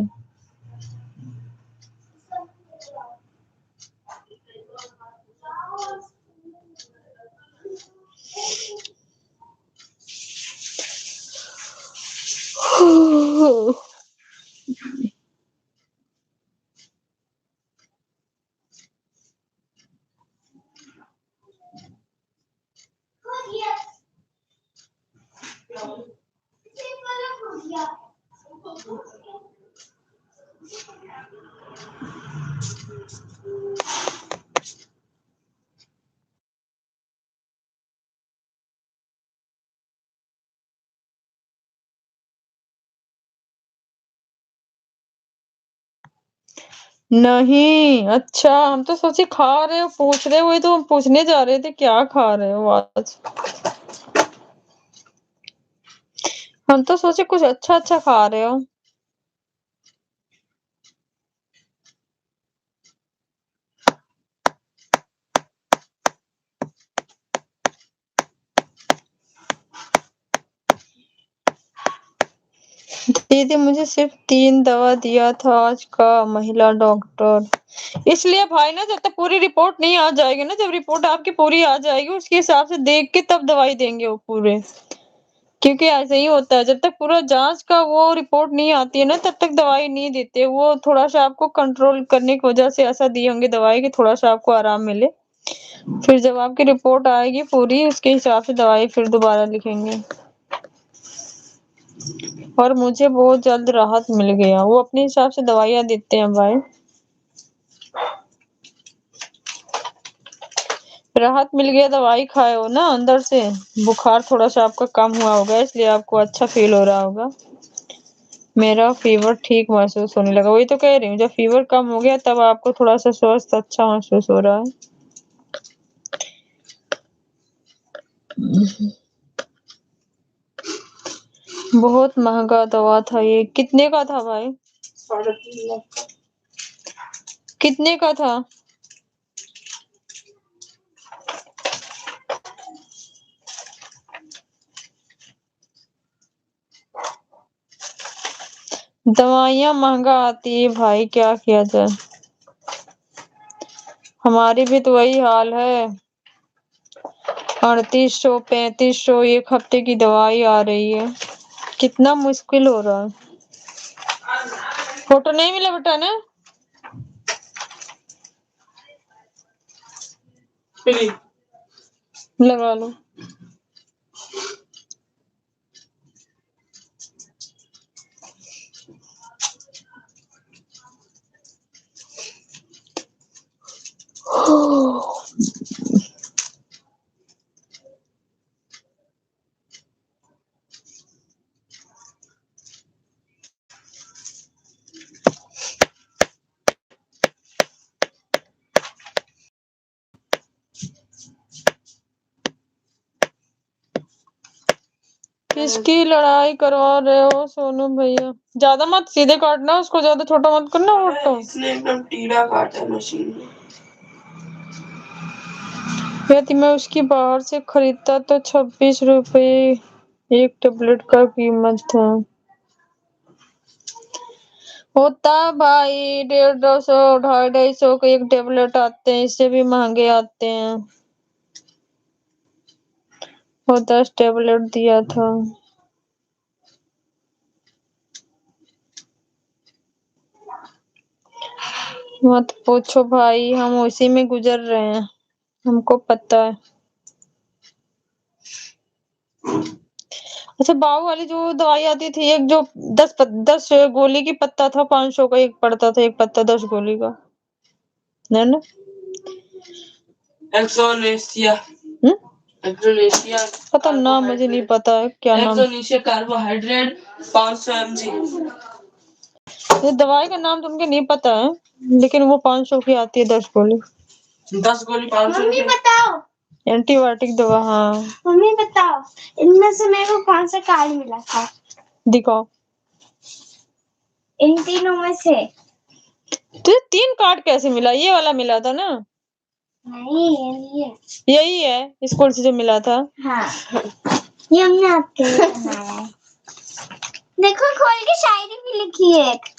नहीं, अच्छा, हम तो सोचे खा रहे हो, पूछ रहे हो, वही तो हम पूछने जा रहे थे, क्या खा रहे हो आज। हम तो सोचे कुछ अच्छा अच्छा खा रहे हो। दीदी मुझे सिर्फ 3 दवा दिया था आज का महिला डॉक्टर। इसलिए भाई ना, जब तक पूरी रिपोर्ट नहीं आ जाएगी ना, जब रिपोर्ट आपकी पूरी आ जाएगी उसके हिसाब से देख के तब दवाई देंगे वो पूरे। क्योंकि ऐसे ही होता है, जब तक पूरा जांच का वो रिपोर्ट नहीं आती है ना, तब तक दवाई नहीं देते। वो थोड़ा सा आपको कंट्रोल करने की वजह से ऐसा दिए होंगे दवाई कि थोड़ा सा आपको आराम मिले। फिर जब आपकी रिपोर्ट आएगी पूरी, उसके हिसाब से दवाई फिर दोबारा लिखेंगे। और मुझे बहुत जल्द राहत मिल गया। वो अपने हिसाब से दवाइयाँ देते हैं भाई। राहत मिल गया, दवाई खाए हो ना, अंदर से बुखार थोड़ा सा आपका कम हुआ होगा, इसलिए आपको अच्छा फील हो रहा होगा। मेरा फीवर ठीक महसूस होने लगा। वही तो कह रही हूँ, जब फीवर कम हो गया तब आपको थोड़ा सा स्वस्थ अच्छा महसूस हो रहा है। बहुत महंगा दवा था ये। कितने का था भाई? 3.5 लाख। कितने का था? दवाइयाँ महंगा आती है भाई, क्या किया जाए। हमारी भी तो वही हाल है। 3800 3500 एक हफ्ते की दवाई आ रही है। कितना मुश्किल हो रहा है। फोटो नहीं मिला बेटा ने? लगा लो। किसकी लड़ाई करवा रहे हो सोनू भैया? ज्यादा मत सीधे काटना, उसको ज्यादा छोटा मत करना फोटो। इसने एकदम टीढ़ा काटा मशीन में। यदि मैं उसकी बाहर से खरीदता तो 26 रुपए एक टेबलेट का कीमत था। होता भाई 150 250 के एक टेबलेट आते हैं, इससे भी महंगे आते हैं। वो 10 टेबलेट दिया था। मत पूछो भाई, हम उसी में गुजर रहे हैं, हमको पता है। अच्छा, बाऊ वाली जो दवाई आती थी, एक जो 10 गोली की पत्ता था, 500 का एक पड़ता था, एक पत्ता 10 गोली का, है ना? एक्सोनेशिया। एक्सोनेशिया पता नाम मुझे नहीं पता है क्या नाम। एक्सोनेशिया कार्बोहाइड्रेट 500 mg। ये दवाई का नाम तुमको नहीं पता है, लेकिन वो 500 की आती है 10 गोली। 10 गोली 500। मम्मी बताओ, एंटीबायोटिक दवा। हाँ, मम्मी बताओ, इनमें से मेरे को कौन सा कार्ड मिला था? दिखाओ। इन तीनों में से तुझे 3 कार्ड कैसे मिला? ये वाला मिला था ना? नहीं, यही है स्कूल से जो मिला था। हाँ, ये हमने आपके लिए बनाया है। देखो खोल के शायरी भी लिखी है एक।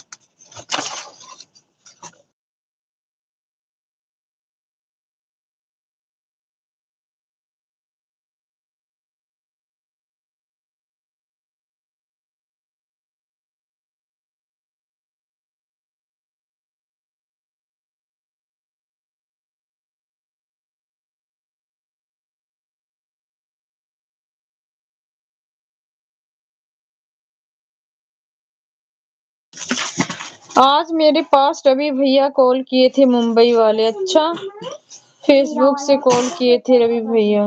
आज मेरे पास रवि भैया कॉल किए थे, मुंबई वाले। अच्छा, फेसबुक से कॉल किए थे रवि भैया।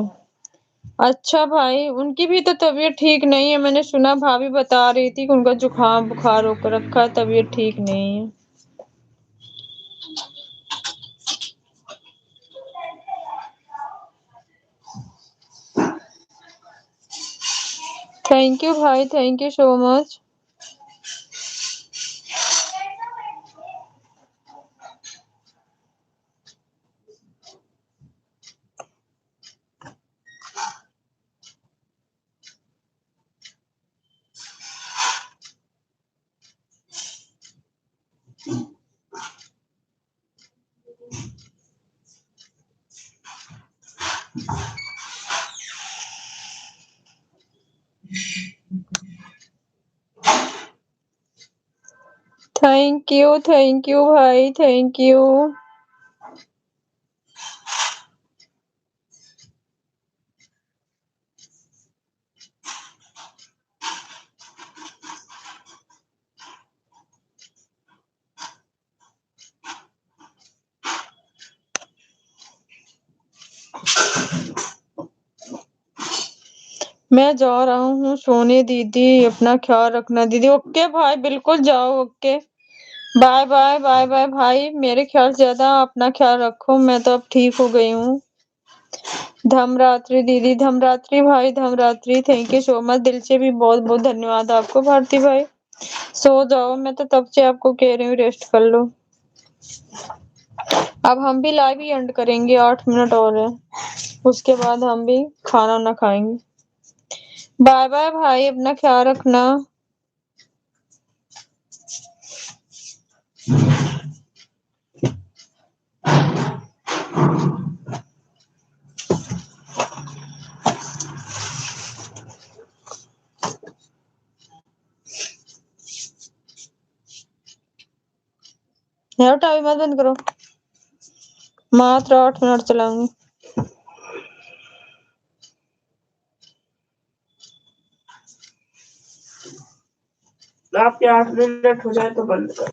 अच्छा भाई, उनकी भी तो तबीयत ठीक नहीं है। मैंने सुना, भाभी बता रही थी कि उनका जुकाम बुखार होकर रखा है, तबीयत ठीक नहीं है। थैंक यू भाई, thank you so much. Thank you भाई, थैंक यू। मैं जा रहा हूँ सोने दीदी, अपना ख्याल रखना दीदी। ओके भाई, बिल्कुल जाओ। Okay, bye bye bye bye भाई, मेरे ख्याल से ज्यादा अपना ख्याल रखो। मैं तो अब ठीक हो गई हूँ। धमरात्रि दीदी, धमरात्रि भाई, धमरात्रि। थैंक यू सो मच, दिल से भी बहुत बहुत धन्यवाद आपको भारती भाई। सो जाओ, मैं तो तब से आपको कह रही हूँ रेस्ट कर लो। अब हम भी लाइव ही एंड करेंगे, 8 मिनट और है, उसके बाद हम भी खाना ना खाएंगे। बाय बाय भाई, अपना ख्याल रखना। यार टाइम मत बंद करो, मात्र 8 मिनट चलाऊंगी। आपके 8 मिनट हो जाए तो बंद कर।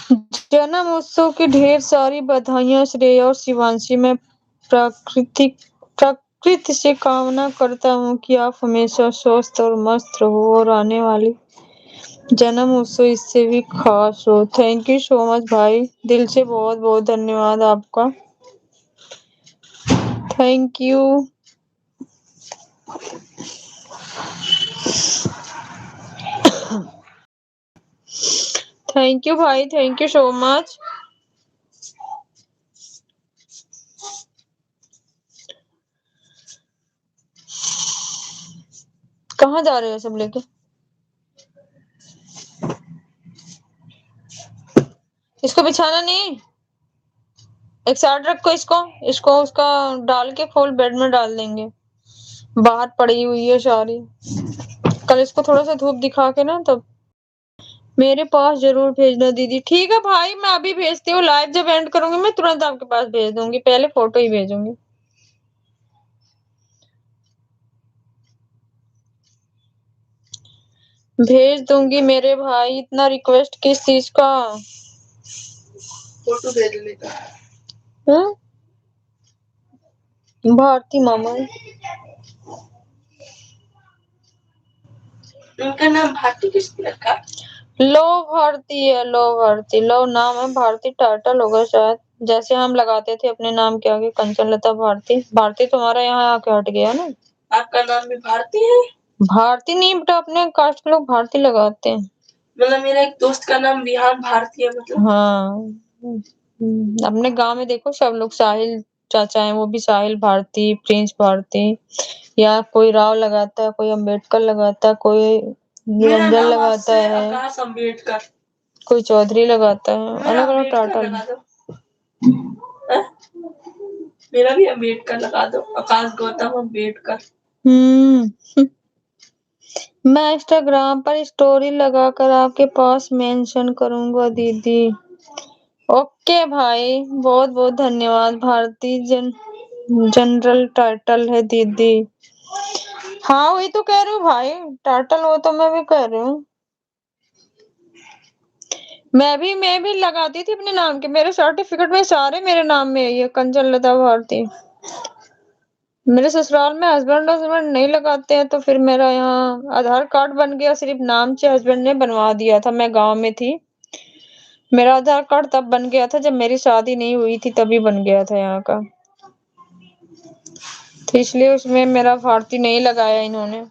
जन्म उत्सव की ढेर सारी बधाइयां श्रेया और शिवांशी। मैं प्रकृति से कामना करता हूँ कि आप हमेशा स्वस्थ और मस्त रहो और आने वाली जन्म उत्सव इससे भी खास हो। थैंक यू सो मच भाई, दिल से बहुत बहुत धन्यवाद आपका। Thank you. थैंक यू भाई, थैंक यू सो मच। कहाँ जा रहे हो सब लेके? इसको बिछाना नहीं, एक साइड रखो इसको उसका डाल के फुल बेड में डाल देंगे। बाहर पड़ी हुई है सारी। कल इसको थोड़ा सा धूप दिखा के ना तब मेरे पास जरूर भेजना दीदी। ठीक है भाई, मैं अभी भेजती हूँ। लाइव जब एंड करूंगी मैं तुरंत आपके पास भेज दूंगी, पहले फोटो ही भेजूंगी। भेज दूंगी मेरे भाई, इतना रिक्वेस्ट किस चीज का? फोटो भेज लेगा। भारती मामा, उनका नाम भारती किस रखा? लो भारती है, लो भारती, लो नाम है भारती, टाइटल होगा शायद, जैसे हम लगाते थे अपने नाम के आगे कंचन लता भारती। भारती तुम्हारा यहाँ आके हट गया ना। आपका नाम भी भारती है? भारती नहीं बेटा, अपने कास्ट के लोग भारती लगाते हैं। मतलब मेरा एक दोस्त का नाम विहान भारती है मतलब। हाँ, अपने गांव में देखो सब लोग, साहिल चाचा है वो भी साहिल भारती, प्रिंस भारती, या कोई राव लगाता है, कोई अम्बेडकर लगाता है, कोई निरंजन लगाता है, आकाश अम्बेडकर, कोई चौधरी लगाता है, अलग अलग टाइटल। मेरा भी अम्बेडकर लगा दो, आकाश गौतम अम्बेडकर। मैं इंस्टाग्राम पर स्टोरी लगाकर आपके पास मेंशन करूंगा दीदी। ओके भाई, बहुत बहुत धन्यवाद। भारती जनरल टाइटल है दीदी। हाँ वही तो कह रही हूँ भाई, टाइटल वो तो मैं भी कह रही हूँ। मैं भी लगाती थी अपने नाम के, मेरे सर्टिफिकेट में सारे मेरे नाम में है ये कंचन लता भारती। मेरे ससुराल में हस्बैंड नहीं लगाते हैं, तो फिर मेरा यहाँ आधार कार्ड बन गया, सिर्फ नाम से हस्बैंड ने बनवा दिया था। मैं गांव में थी, मेरा आधार कार्ड तब बन गया था जब मेरी शादी नहीं हुई थी, तभी बन गया था यहाँ का, तो इसलिए उसमें मेरा भारती नहीं लगाया इन्होंने,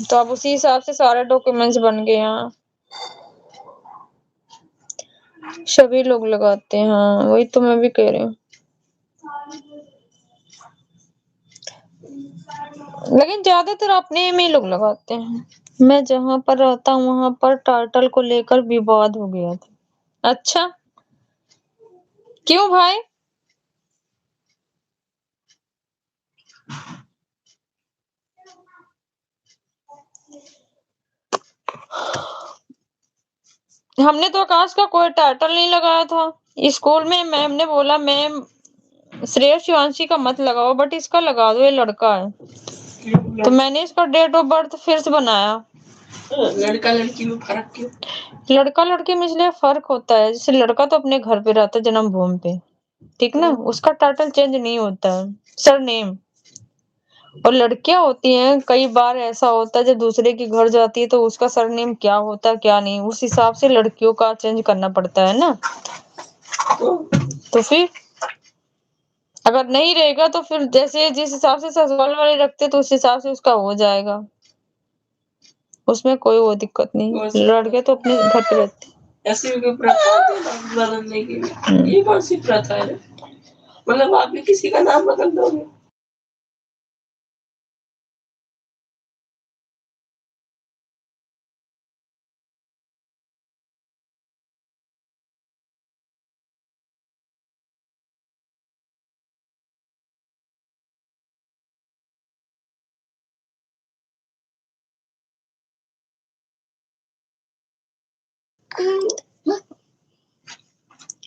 तो अब उसी हिसाब से सारे डॉक्यूमेंट्स बन गए यहाँ। सभी लोग लगाते हैं, हाँ वही तो मैं भी कह रही हूँ। लेकिन ज्यादातर अपने में ही लोग लगाते हैं। मैं जहाँ पर रहता हूँ वहां पर टाइटल को लेकर विवाद हो गया था। अच्छा, क्यों भाई? हमने तो आकाश का कोई टाइटल नहीं लगाया था। स्कूल में मैम ने बोला, मैम श्रेया शिवांशी का मत लगाओ, बट इसका लगा दो, ये लड़का है, तो मैंने इसका डेट ऑफ बर्थ फिर से बनाया। लड़का लड़की में फर्क क्यों? लड़का लड़की में इसलिए फर्क होता है, जैसे लड़का तो अपने घर पे रहता है जन्मभूमि पे, ठीक ना, उसका टाइटल चेंज नहीं होता है, सरनेम। और लड़कियां होती हैं, कई बार ऐसा होता है जब दूसरे के घर जाती है तो उसका सरनेम क्या होता है क्या नहीं, उस हिसाब से लड़कियों का चेंज करना पड़ता है ना। तो फिर अगर नहीं रहेगा तो फिर जैसे जिस हिसाब से ससुराल वाले रखते तो उस हिसाब से उसका हो जाएगा, उसमें कोई वो दिक्कत नहीं, लड़के तो अपने घर पे रहते। ऐसी कोई प्रथा बदलने की, ये कौन सी प्रथा है? मतलब आप भी किसी का नाम बदल दोगे?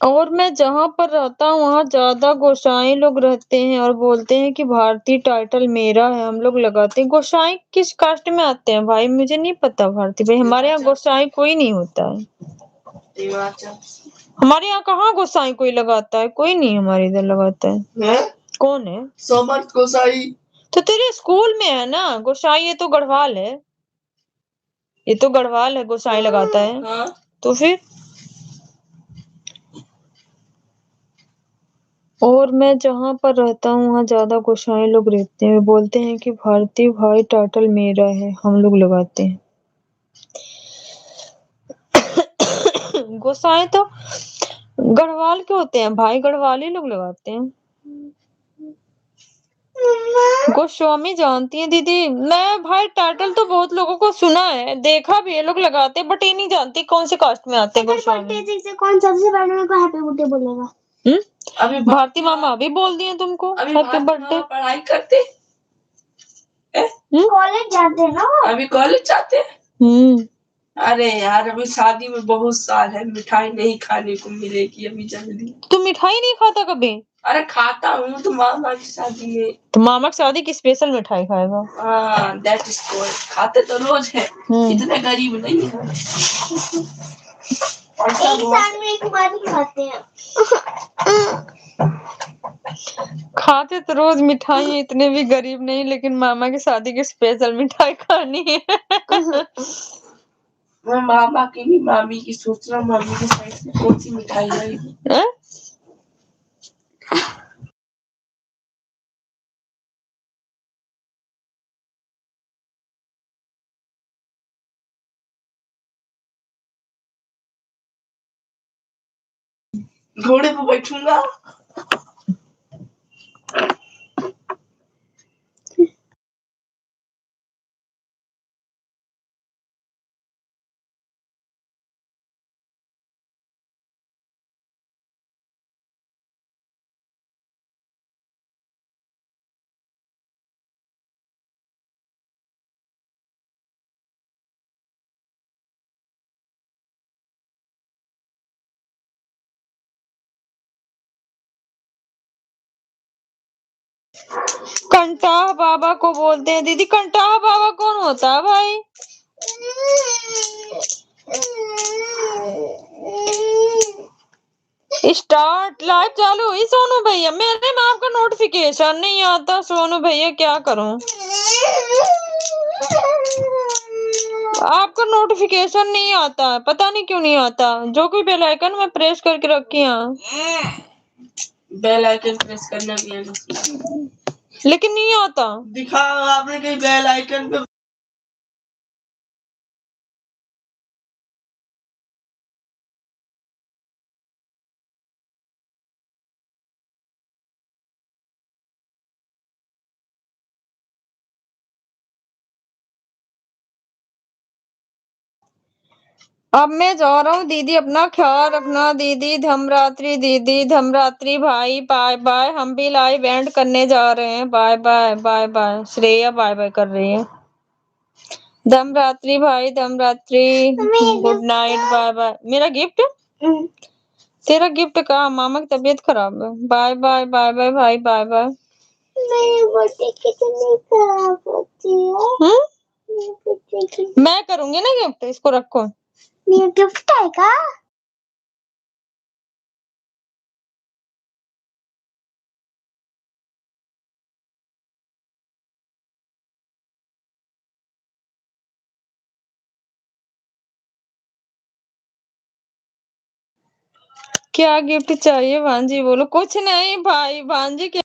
और मैं जहाँ पर रहता हूँ वहाँ ज्यादा गोसाई लोग रहते हैं और बोलते हैं कि भारती टाइटल मेरा है, हम लोग लगाते हैं। गोसाई किस कास्ट में आते हैं भाई? मुझे नहीं पता भारती भाई, हमारे यहाँ गोसाई कोई नहीं होता है। हिमाचल। हमारे यहाँ कहाँ गोसाई कोई लगाता है, कोई नहीं हमारे इधर लगाता है। कौन है? समर्थ गोसाई। तो तेरे स्कूल में है ना गोसाई, ये तो गढ़वाल है, ये तो गढ़वाल है गोसाई लगाता है। हाँ। तो फिर और मैं जहाँ पर रहता हूँ वहाँ ज्यादा गोसाई लोग रहते हैं, बोलते हैं कि भारती भाई टाइटल मेरा है, हम लोग लगाते हैं। गोसाई तो गढ़वाल के होते हैं भाई, गढ़वाली लोग लगाते हैं। गोस्वामी जानती है दीदी? मैं भाई टाइटल तो बहुत लोगों को सुना है, देखा भी है लोग लगाते, बट ये नहीं जानती कौन से कास्ट में आते हैं गोस्वामी। कौन सबसे पहले मेरे को हैप्पी बर्थडे बोलेगा? अभी भारती मामा अभी बोल दिए तुमको हैप्पी बर्थडे। पढ़ाई करते कॉलेज जाते ना, अभी कॉलेज जाते। अरे यार अभी शादी में बहुत साल है, मिठाई नहीं खाने को मिलेगी अभी जल्दी। तुम मिठाई नहीं खाता कभी? अरे खाता हूँ तो मामा की शादी में। तो मामा की शादी की स्पेशल मिठाई खाएगा? हाँ दैट इज गुड। खाते तो रोज है, इतने गरीब नहीं है। एक साल में एक बार ही खाते हैं। खाते तो रोज मिठाई है, इतने भी गरीब नहीं, लेकिन मामा की शादी की स्पेशल मिठाई खानी है। मैं मामा की नहीं मामी की सोच रहा हूँ, मामी की साइड से कौन सी मिठाई लाएगी। घोड़े पे बैठूंगा। कंटाह बाबा को बोलते हैं दीदी। कंटाह बाबा कौन होता है भाई? स्टार्ट लाइव चालू हुई सोनू भैया, मेरे में आपका नोटिफिकेशन नहीं आता सोनू भैया, क्या करूं? आपका नोटिफिकेशन नहीं आता, पता नहीं क्यों नहीं आता। जो कोई बेल आइकन मैं प्रेस करके रखी है, बेल आइकन प्रेस करना भी है, लेकिन नहीं आता। दिखाओ आपने कहीं बेल आइकन पे। अब मैं जा रहा हूँ दीदी, अपना ख्याल रखना दीदी। धमरात्रि दीदी, धमरात्रि भाई, बाय बाय। हम भी लाइव एंड करने जा रहे हैं, bye bye bye bye. Shreya bye bye कर रही है। धमरात्रि भाई, धमरात्रि, गुड नाइट, बाय बाय। मेरा गिफ्ट? तेरा गिफ्ट कहाँ? मामा की तबीयत खराब है। बाय बाय बाय बाय भाई, बाय बाय। मेरी बर्थडे कितनी खराब होती है। मैं करूंगी ना गिफ्ट, इसको रखो। ये गिफ्ट है का? क्या गिफ्ट चाहिए भांजी? बोलो। कुछ नहीं भाई, भांजी के